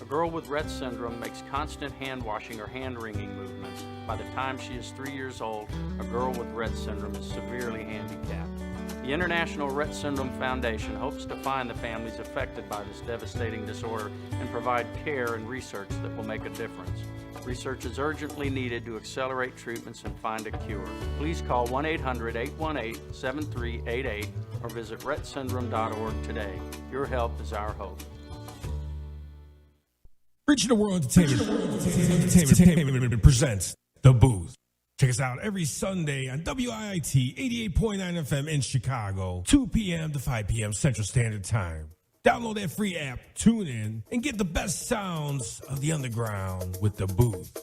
A girl with Rett syndrome makes constant hand washing or hand wringing movements. By the time she is 3 years old, a girl with Rett syndrome is severely handicapped. The International Rett Syndrome Foundation hopes to find the families affected by this devastating disorder and provide care and research that will make a difference. Research is urgently needed to accelerate treatments and find a cure. Please call 1-800-818-7388 or visit rettsyndrome.org today. Your help is our hope. Regional World Entertainment presents The Booth. Check us out every Sunday on WIIT 88.9 FM in Chicago, 2 p.m. to 5 p.m. Central Standard Time. Download that free app, tune in, and get the best sounds of the underground with The Booth.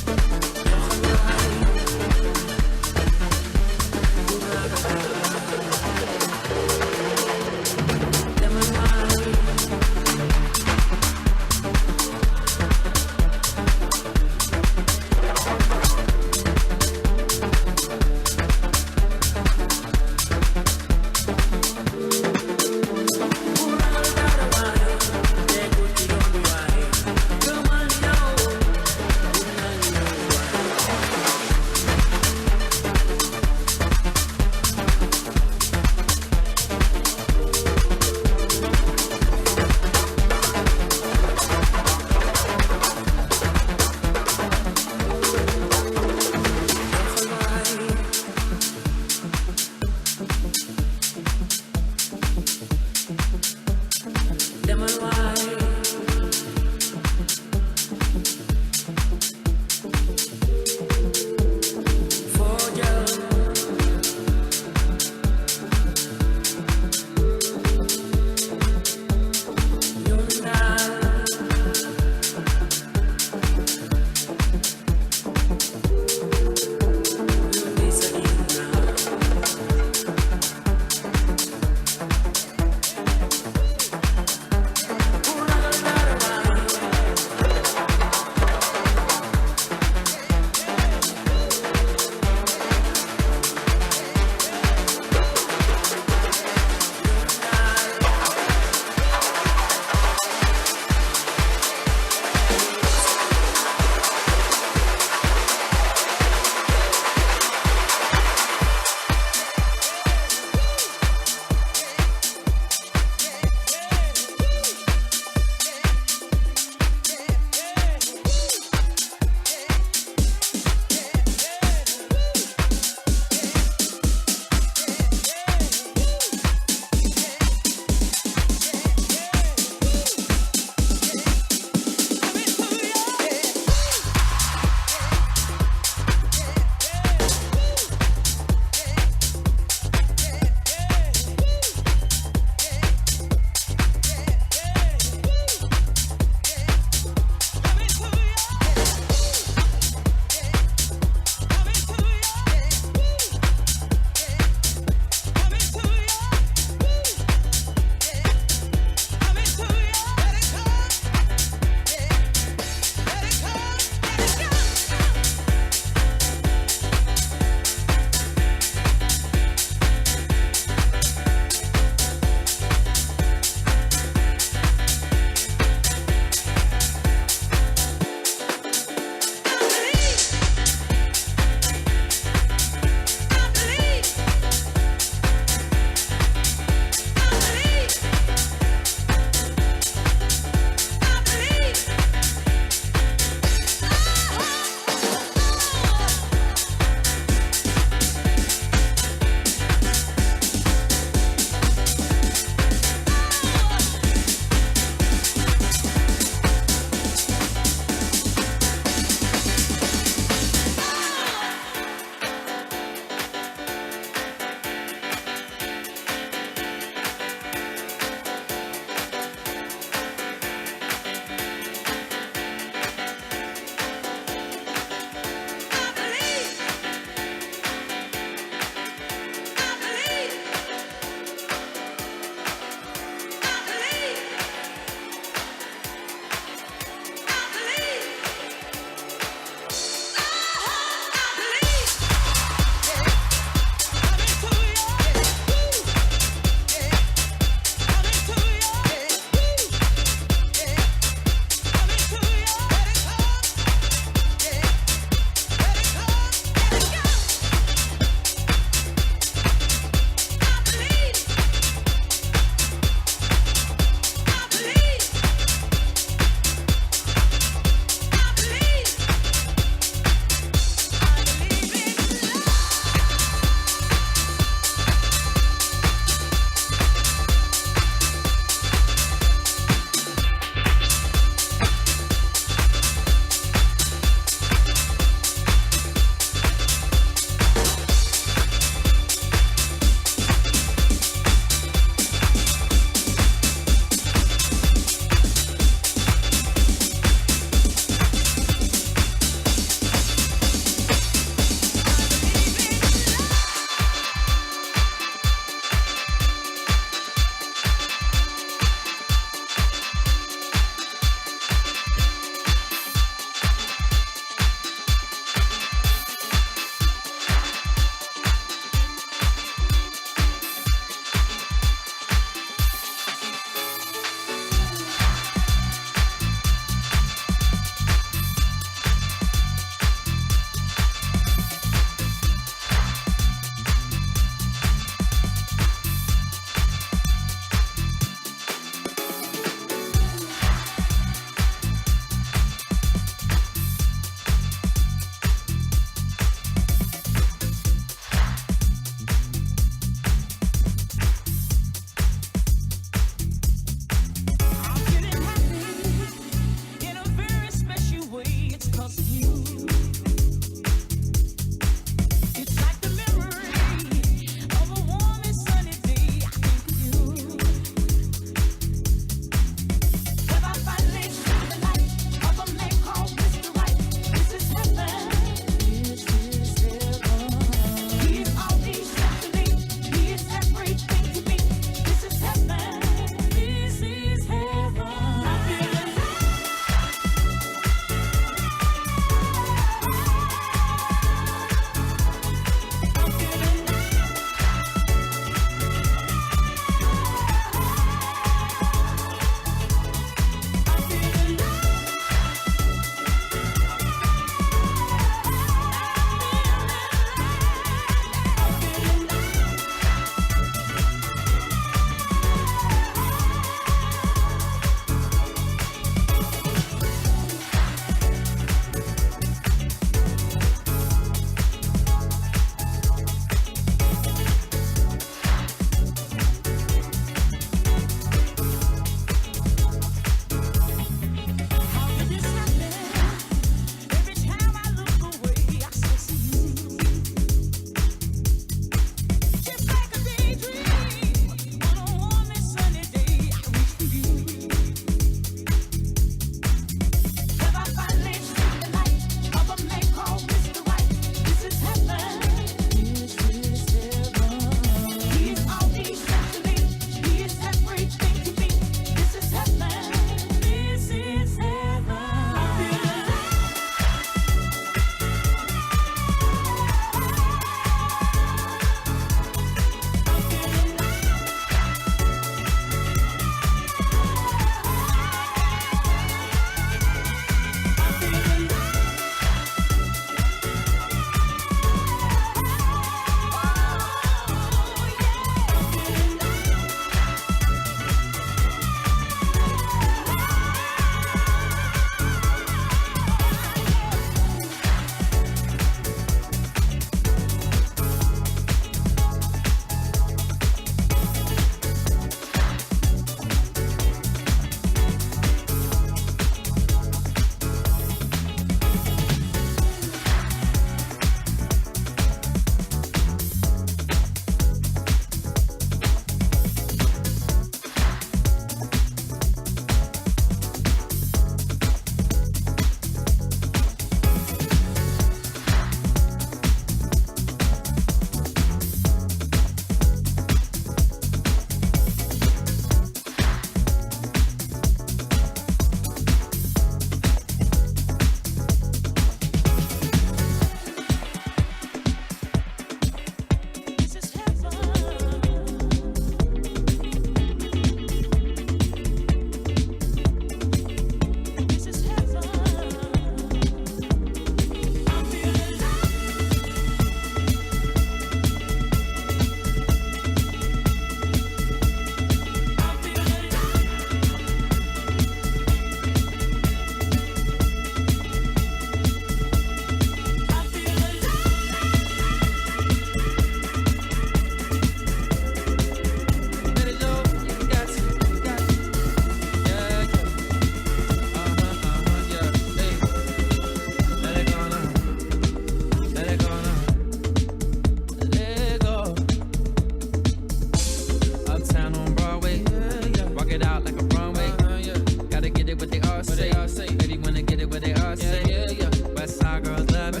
say. Baby wanna get it what they all say. West side girls love me.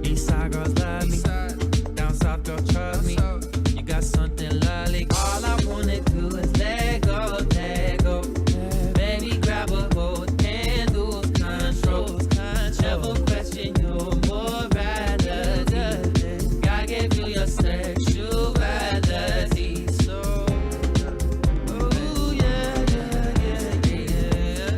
East side girls love me. Down south girl trust me. You got something lovely. All I wanna do is let go, let go. Baby grab a hold and lose control. Never question your morality. God gave you your sexuality. So ooh, yeah, yeah, yeah, yeah.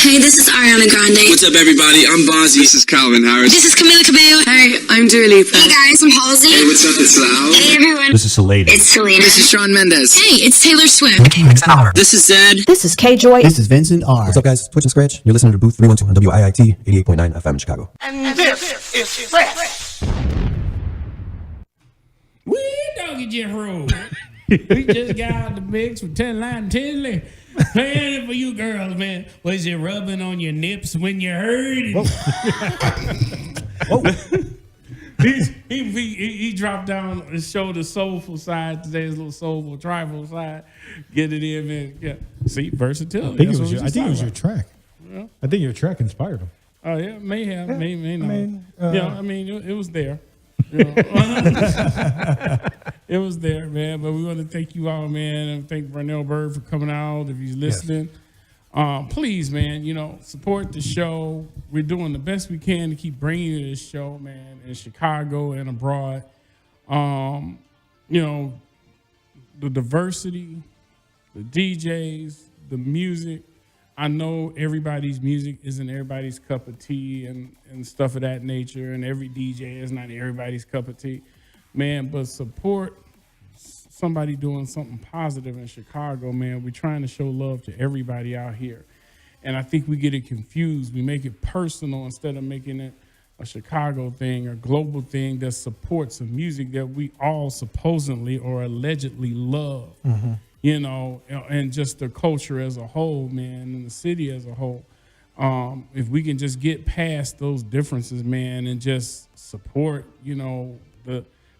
Hey, this is Ariana Grande. What's up, everybody? I'm Bonzi. This is Calvin Harris. This is Camila Cabello. Hey, I'm Dua Lipa. Hey guys, I'm Halsey. Hey, what's up? It's Loud. Hey everyone. This is Selena. It's Selena. This is Shawn Mendes. Hey, it's Taylor Swift. This is Zed. This is K-Joy. This is Vincent R. What's up, guys? Twitch and Scratch. You're listening to Booth 312 on WIIT 88.9 FM in Chicago. And this is Fresh. We doggy Jeff Rowe. We just got out the mix with 10 Line Tinley. Playing it for you girls, man. Was it rubbing on your nips when you heard it? He dropped down and showed the soulful side today, his little soulful, tribal side. Get it in, man. Yeah. See, versatility. I think it was your track. Yeah. I think your track inspired him. Oh, yeah, may have, may not. I mean, it was there. It was there, man. But we want to thank you all, man, and thank Brunell Bird for coming out. If he's listening, please, man, support the show. We're doing the best we can to keep bringing you this show, man, in Chicago and abroad. The diversity, the DJs, the music. I know everybody's music isn't everybody's cup of tea and stuff of that nature, and every DJ is not everybody's cup of tea, man, but support somebody doing something positive in Chicago, man. We're trying to show love to everybody out here, and I think we get it confused. We make it personal instead of making it a Chicago thing or global thing that supports the music that we all supposedly or allegedly love. Mm-hmm. And just the culture as a whole, man, and the city as a whole. If we can just get past those differences, man, and just support,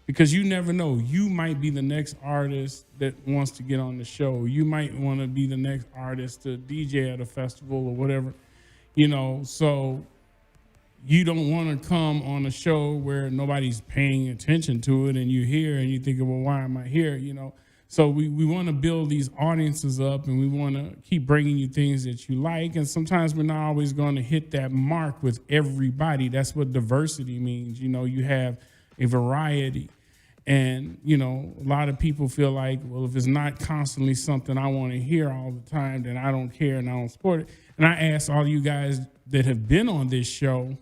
because you never know. You might be the next artist that wants to get on the show. You might want to be the next artist to DJ at a festival or whatever, so you don't want to come on a show where nobody's paying attention to it and you're here and you're thinking, well, why am I here, So we want to build these audiences up, and we want to keep bringing you things that you like. And sometimes we're not always going to hit that mark with everybody. That's what diversity means. You have a variety. And, a lot of people feel like, well, if it's not constantly something I want to hear all the time, then I don't care and I don't support it. And I ask all you guys that have been on this show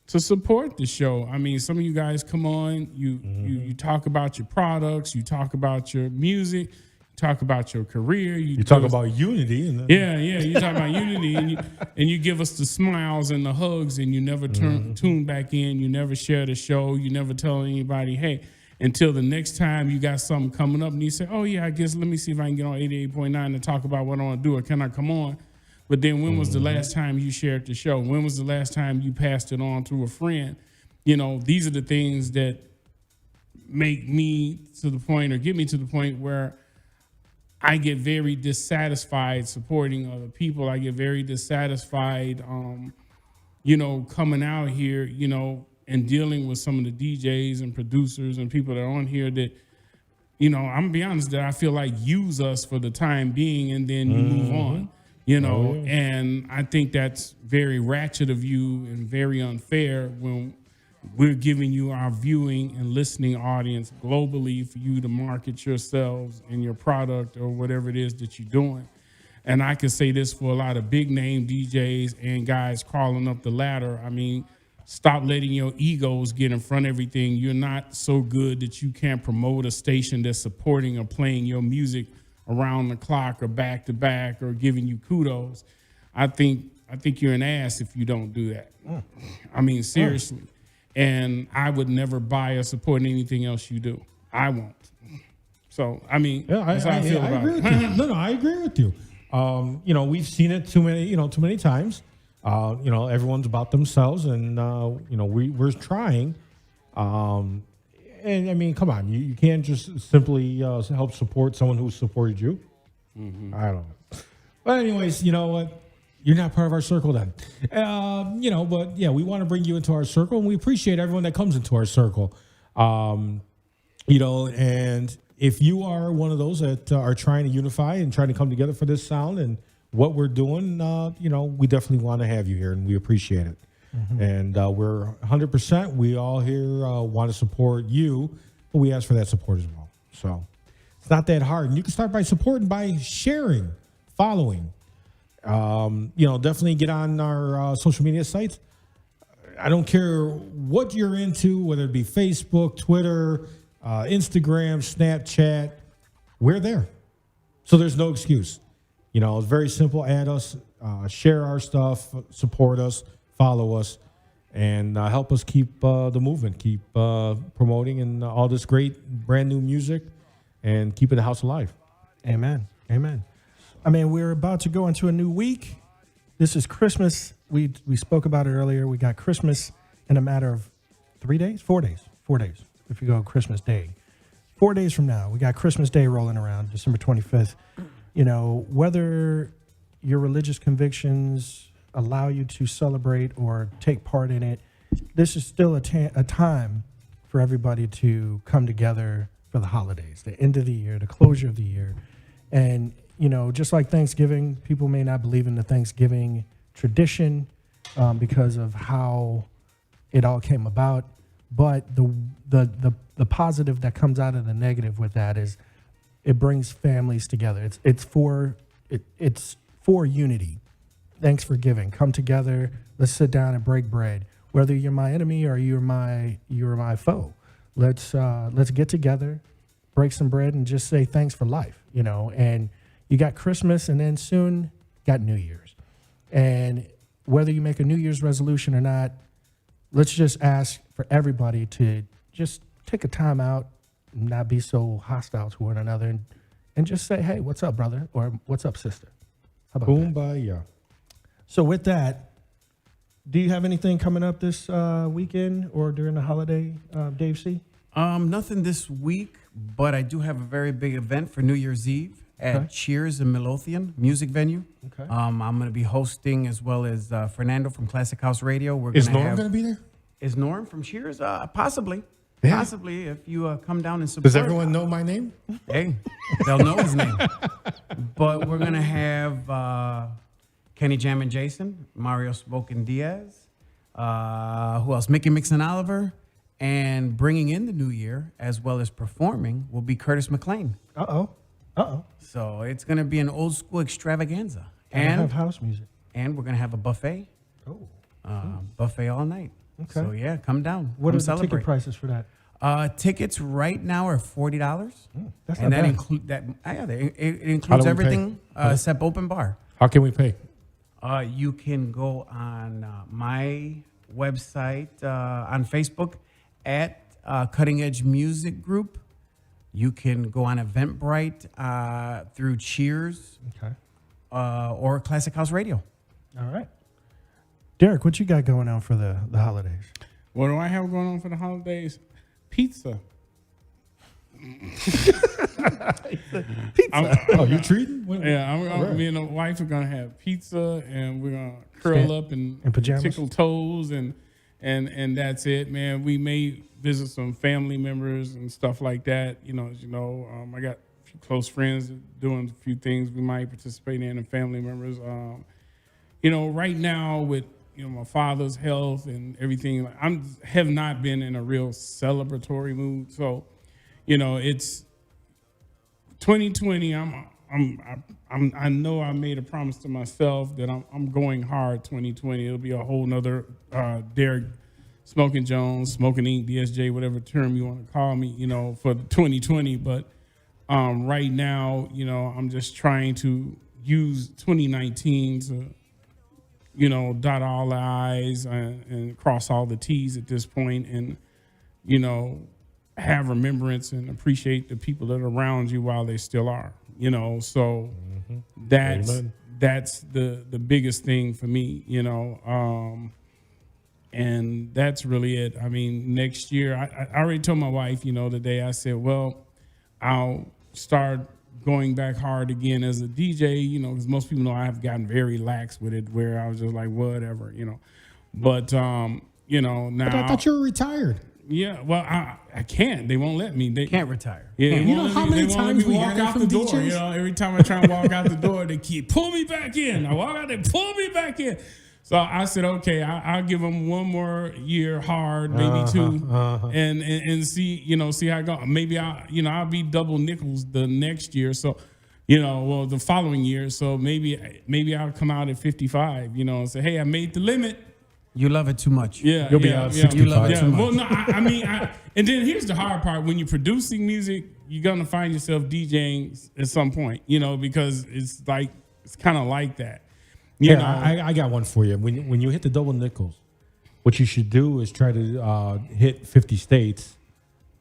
to support the show. I mean, some of you guys come on, you talk about your products, you talk about your music, you talk about your career. You talk about unity. You talk about unity, and you give us the smiles and the hugs, and you never tune back in, you never share the show, you never tell anybody, hey, until the next time you got something coming up, and you say, oh yeah, I guess let me see if I can get on 88.9 to talk about what I want to do, or can I come on? But then when was the last time you shared the show? When was the last time you passed it on to a friend? These are the things that make me to the point, or get me to the point where I get very dissatisfied supporting other people. I get very dissatisfied, coming out here, and dealing with some of the DJs and producers and people that are on here that, I'm gonna be honest, that I feel like use us for the time being and then you move on. And I think that's very ratchet of you and very unfair when we're giving you our viewing and listening audience globally for you to market yourselves and your product or whatever it is that you're doing. And I can say this for a lot of big name DJs and guys crawling up the ladder. I mean, stop letting your egos get in front of everything. You're not so good that you can't promote a station that's supporting or playing your music around the clock or back to back or giving you kudos. I think you're an ass if you don't do that. I mean, seriously. And I would never buy or support anything else you do. I won't. So, I mean, that's how I feel about it. No, I agree with you. We've seen it too many times. Everyone's about themselves, and we're trying. And I mean, come on, you can't just simply help support someone who supported you. Mm-hmm. I don't know. But anyways, you know what? You're not part of our circle then. But yeah, we want to bring you into our circle, and we appreciate everyone that comes into our circle. And if you are one of those that are trying to unify and trying to come together for this sound and what we're doing, we definitely want to have you here, and we appreciate it. Mm-hmm. And we're 100%. We all here want to support you, but we ask for that support as well. So it's not that hard. And you can start by supporting by sharing, following. Definitely get on our social media sites. I don't care what you're into, whether it be Facebook, Twitter, Instagram, Snapchat. We're there. So there's no excuse. It's very simple. Add us, share our stuff, support us, follow us, and help us keep the movement, keep promoting and all this great brand new music, and keeping the house alive. Amen. Amen. I mean, we're about to go into a new week. This is Christmas. We spoke about it earlier. We got Christmas in a matter of 4 days. 4 days. If you go Christmas Day, 4 days from now, we got Christmas Day rolling around, December 25th. Whether your religious convictions allow you to celebrate or take part in it, this is still a time for everybody to come together for the holidays, the end of the year, the closure of the year. And, just like Thanksgiving, people may not believe in the Thanksgiving tradition because of how it all came about. But the positive that comes out of the negative with that is it brings families together. It's for unity. Thanks for giving. Come together. Let's sit down and break bread. Whether you're my enemy or you're my foe, let's get together, break some bread, and just say thanks for life. And you got Christmas, and then soon got New Year's. And whether you make a New Year's resolution or not, let's just ask for everybody to just take a time out, and not be so hostile to one another, and just say, hey, what's up, brother? Or what's up, sister? How about Kumbaya. So with that, do you have anything coming up this weekend or during the holiday, Dave C? Nothing this week, but I do have a very big event for New Year's Eve at Cheers in Midlothian music venue. Okay. I'm going to be hosting, as well as Fernando from Classic House Radio. Is Norm going to be there? Is Norm from Cheers? Possibly. Yeah. Possibly, if you come down and support. Does everyone know my name? Hey, they'll know his name. But we're going to have Kenny Jam and Jason, Mario Spoken Diaz, who else? Mickey Mixon Oliver, and bringing in the new year, as well as performing, will be Curtis McLean. Uh-oh. So it's going to be an old school extravaganza. And have house music. And we're going to have a buffet. Buffet all night. Okay. So yeah, come down. What come are the celebrate. ticket prices for that? Tickets right now are $40. That's and not that bad. include that. It How includes do we everything pay? except open bar. How can we pay? You can go on my website on Facebook at Cutting Edge Music Group. You can go on Eventbrite through Cheers, or Classic House Radio. All right. Derek, what you got going on for the holidays? What do I have going on for the holidays? Pizza. You treating? Me and the wife are gonna have pizza, and we're gonna curl up and pajamas? tickle toes, and that's it, man. We may visit some family members and stuff like that. I got a few close friends doing a few things we might participate in, and family members. Right now with my father's health and everything, have not been in a real celebratory mood. So, it's 2020. I know I made a promise to myself that I'm going hard 2020. It'll be a whole nother Derek Smoking Jones, Smoking Ink, DSJ, whatever term you want to call me, for 2020. But right now, I'm just trying to use 2019 to dot all the I's and cross all the T's at this point, and, have remembrance and appreciate the people that are around you while they still are, so that's the biggest thing for me, and that's really it. I mean, next year, I already told my wife, the day I said, well, I'll start going back hard again as a DJ, because most people know I've gotten very lax with it, where I was just like, whatever, But, now. But I thought you were retired. Yeah, well, I can't. They won't let me. They can't retire. Yeah, you know how many times we walk out the door. Every time I try to walk out the door, they keep pull me back in. I walk out, they pull me back in. So I said, okay, I'll give them one more year hard, maybe two, and see, see how it goes. Maybe I'll be double nickels the next year. So, well, the following year. So maybe I'll come out at 55, and say, hey, I made the limit. You love it too much. Yeah, You'll be out 65. You love it too much. Well, no, I mean, and then here's the hard part: when you're producing music, you're gonna find yourself DJing at some point, because it's kind of like that. I got one for you. When you hit the double nickels, what you should do is try to hit 50 states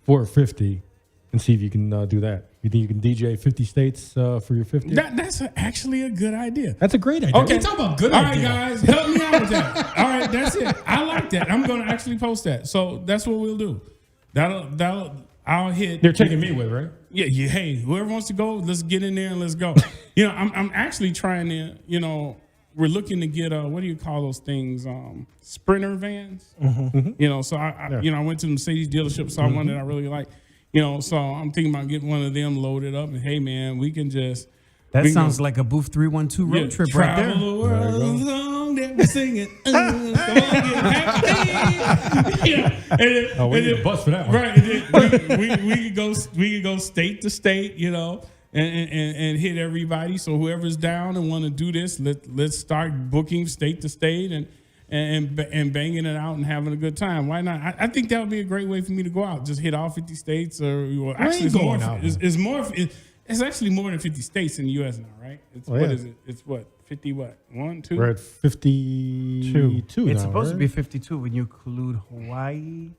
for 50 and see if you can do that. You think you can DJ 50 states for your 50? That's actually a good idea. That's a great idea. Okay, Talk about good All idea. right, guys, help me out with that. All right, that's it. I like that. I'm going to actually post that. So that's what we'll do. I'll hit. You're taking me with, right? Yeah. Hey, whoever wants to go, let's get in there and let's go. I'm actually trying to. We're looking to get what do you call those things? Sprinter vans. Mm-hmm. So I went to the Mercedes dealership, saw one that I really like. So I'm thinking about getting one of them loaded up, and hey, man, we can just. That sounds like a Booth 312 road trip right there. Travel the world song that we sing it. Come on, get happy. We need a bus for that one. Right. We could go state to state, and hit everybody. So whoever's down and want to do this, let's start booking state to state and banging it out and having a good time. Why not? I think that would be a great way for me to go out. Just hit all 50 states, or actually it's actually more than 50 states in the U.S. now, right? What is it? It's what? 50 what? 1, 2? We're at 52 now, It's supposed to right? be 52 when you include Hawaii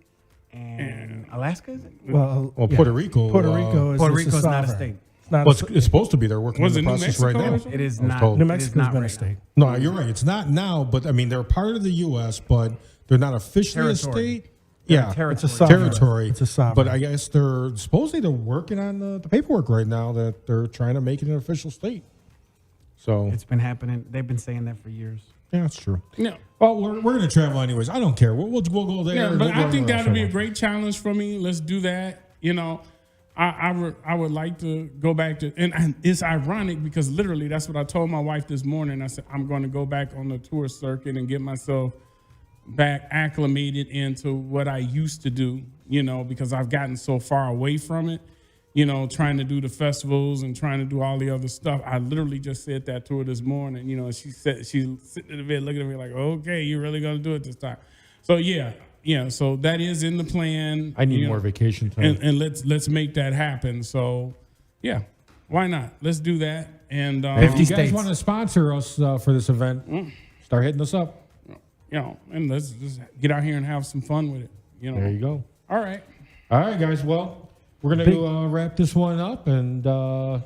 and Alaska, is it? Well, Puerto Rico. Puerto Rico is not a state. It's supposed to be. They're working on the process right now. It is I was not. told. New Mexico's been a state. No, you're right. It's not now, but I mean, they're part of the U.S., but they're not officially a Territory. state. Yeah, It's a sovereign. territory. It's a sovereign. But I guess they're supposedly working on the paperwork right now that they're trying to make it an official state. So It's been happening. They've been saying that for years. yeah, that's true. Yeah. Well, we're going to travel anyways. I don't care. We'll go there. Yeah, and but we'll go I think anywhere that'll be a else. great challenge for me. Let's do that. I would like to go back to, and it's ironic because literally that's what I told my wife this morning. I said, I'm going to go back on the tour circuit and get myself back acclimated into what I used to do, because I've gotten so far away from it, trying to do the festivals and trying to do all the other stuff. I literally just said that to her this morning, she's sitting in the bed looking at me like, okay, you're really going to do it this time. So so that is in the plan. I need more vacation time. And let's make that happen. So, yeah, why not? Let's do that. And if you guys want to sponsor us for this event, start hitting us up. And let's just get out here and have some fun with it. There you go. All right. All right, guys. Well, we're going to wrap this one up. And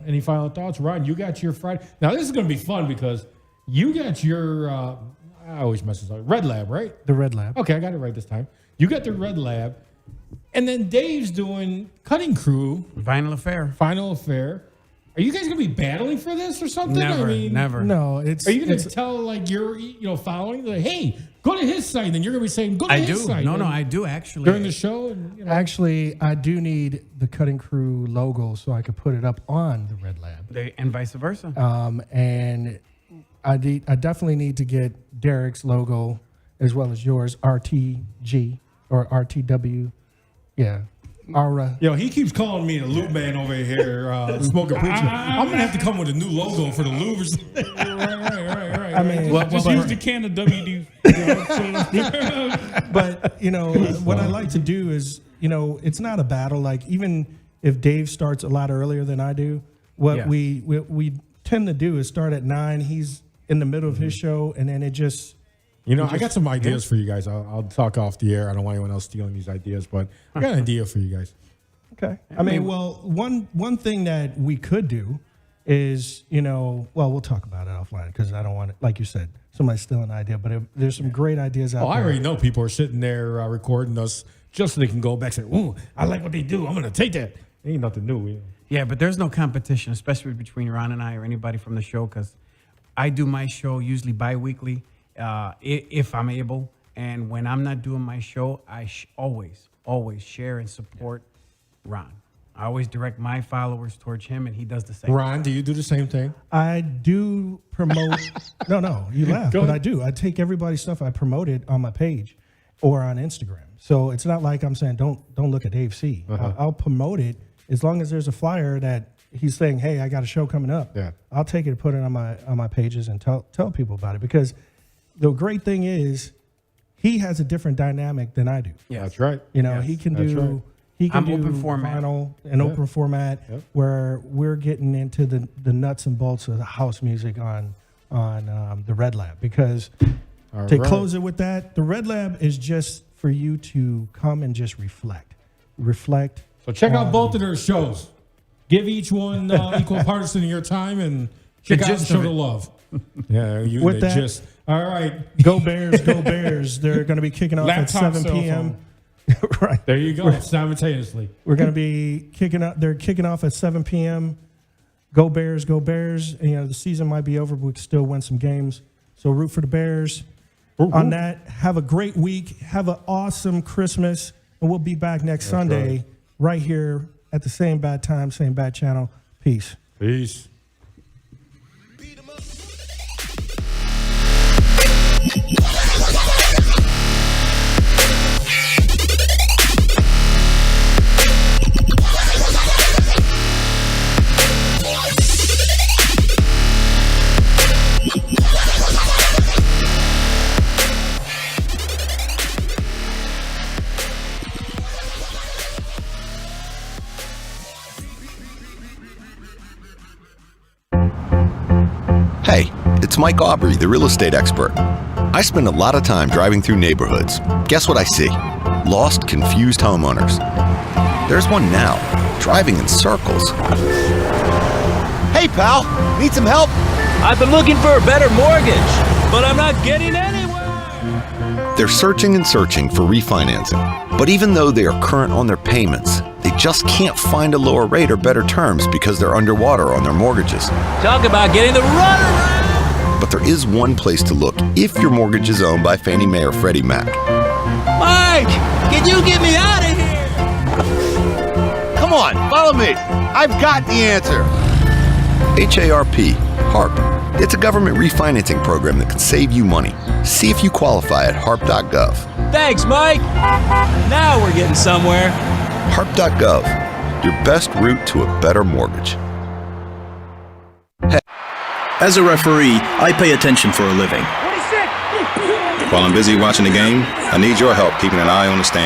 any final thoughts? Ron, you got your Friday. Now, this is going to be fun because you got your, I always mess this up, Red Lab, right? The Red Lab. Okay, I got it right this time. You got the Red Lab. And then Dave's doing Cutting Crew. Final Affair. Are you guys going to be battling for this or something? Never. No, it's. Are you going to tell your following, like, hey, go to his site, and then you're going to be saying, go to his site. No, I do actually. During the show? And, Actually, I do need the Cutting Crew logo so I could put it up on the Red Lab. And vice versa. And I definitely need to get Derek's logo as well as yours, RTG or RTW. Yeah. Aura. Yo, he keeps calling me the Loop Man over here, smoking preacher. I'm going to have to come with a new logo for the Louvers. Right. I mean, just use the can of WD. But, what I like to do is, it's not a battle. Like, even if Dave starts a lot earlier than I do, what we tend to do is start at 9. He's in the middle of his show, and then it just... I got some ideas for you guys. I'll talk off the air. I don't want anyone else stealing these ideas, but I got an idea for you guys. Okay. I mean, one thing that we could do is, we'll talk about it offline because I don't want it, like you said, somebody steal an idea, but there's some great ideas out there. I already know people are sitting there recording us just so they can go back and say, ooh, I like what they do. I'm going to take that. Ain't nothing new. Yeah, but there's no competition, especially between Ron and I or anybody from the show, because I do my show usually bi-weekly. If I'm able, and when I'm not doing my show, I always share and support Ron. I always direct my followers towards him, and he does the same. Ron, do you do the same thing? I do promote. No, you laugh, but I do. I take everybody's stuff. I promote it on my page or on Instagram. So it's not like I'm saying don't look at Dave C. I'll promote it as long as there's a flyer that he's saying, hey, I got a show coming up. Yeah. I'll take it and put it on my pages and tell people about it, because the great thing is he has a different dynamic than I do. Yes. That's right. You know, Yes. he can That's do right. he can I'm do open format. vinyl and Yeah. open format Yep. where we're getting into the nuts and bolts of the house music on the Red Lab, because All to right. close it with that, the Red Lab is just for you to come and just reflect. So check out on- both of their shows. Give each one equal parts in your time, and check out and gist show of the it. love. Yeah, you With the that- gist. All right. Go Bears, go Bears. They're going to be kicking off Laptop, at 7 cell p.m. phone. Right. There you go. Simultaneously. We're going to be kicking up. They're kicking off at 7 p.m. Go Bears, go Bears. And, you know, the season might be over, but we can still win some games. So root for the Bears. On that, have a great week. Have an awesome Christmas. And we'll be back next Sunday right here at the same bad time, same bad channel. Peace. Peace. Hey, it's Mike Aubrey, the real estate expert. I spend a lot of time driving through neighborhoods. Guess what I see? Lost, confused homeowners. There's one now, driving in circles. Hey, pal, need some help? I've been looking for a better mortgage, but I'm not getting anywhere. They're searching and searching for refinancing. But even though they are current on their payments, they just can't find a lower rate or better terms because they're underwater on their mortgages. Talk about getting the runaround. But there is one place to look if your mortgage is owned by Fannie Mae or Freddie Mac. Mike, can you get me out of here? Come on, follow me. I've got the answer. HARP. It's a government refinancing program that can save you money. See if you qualify at harp.gov. Thanks, Mike. Now we're getting somewhere. Harp.gov, your best route to a better mortgage. As a referee, I pay attention for a living. While I'm busy watching the game, I need your help keeping an eye on the stand.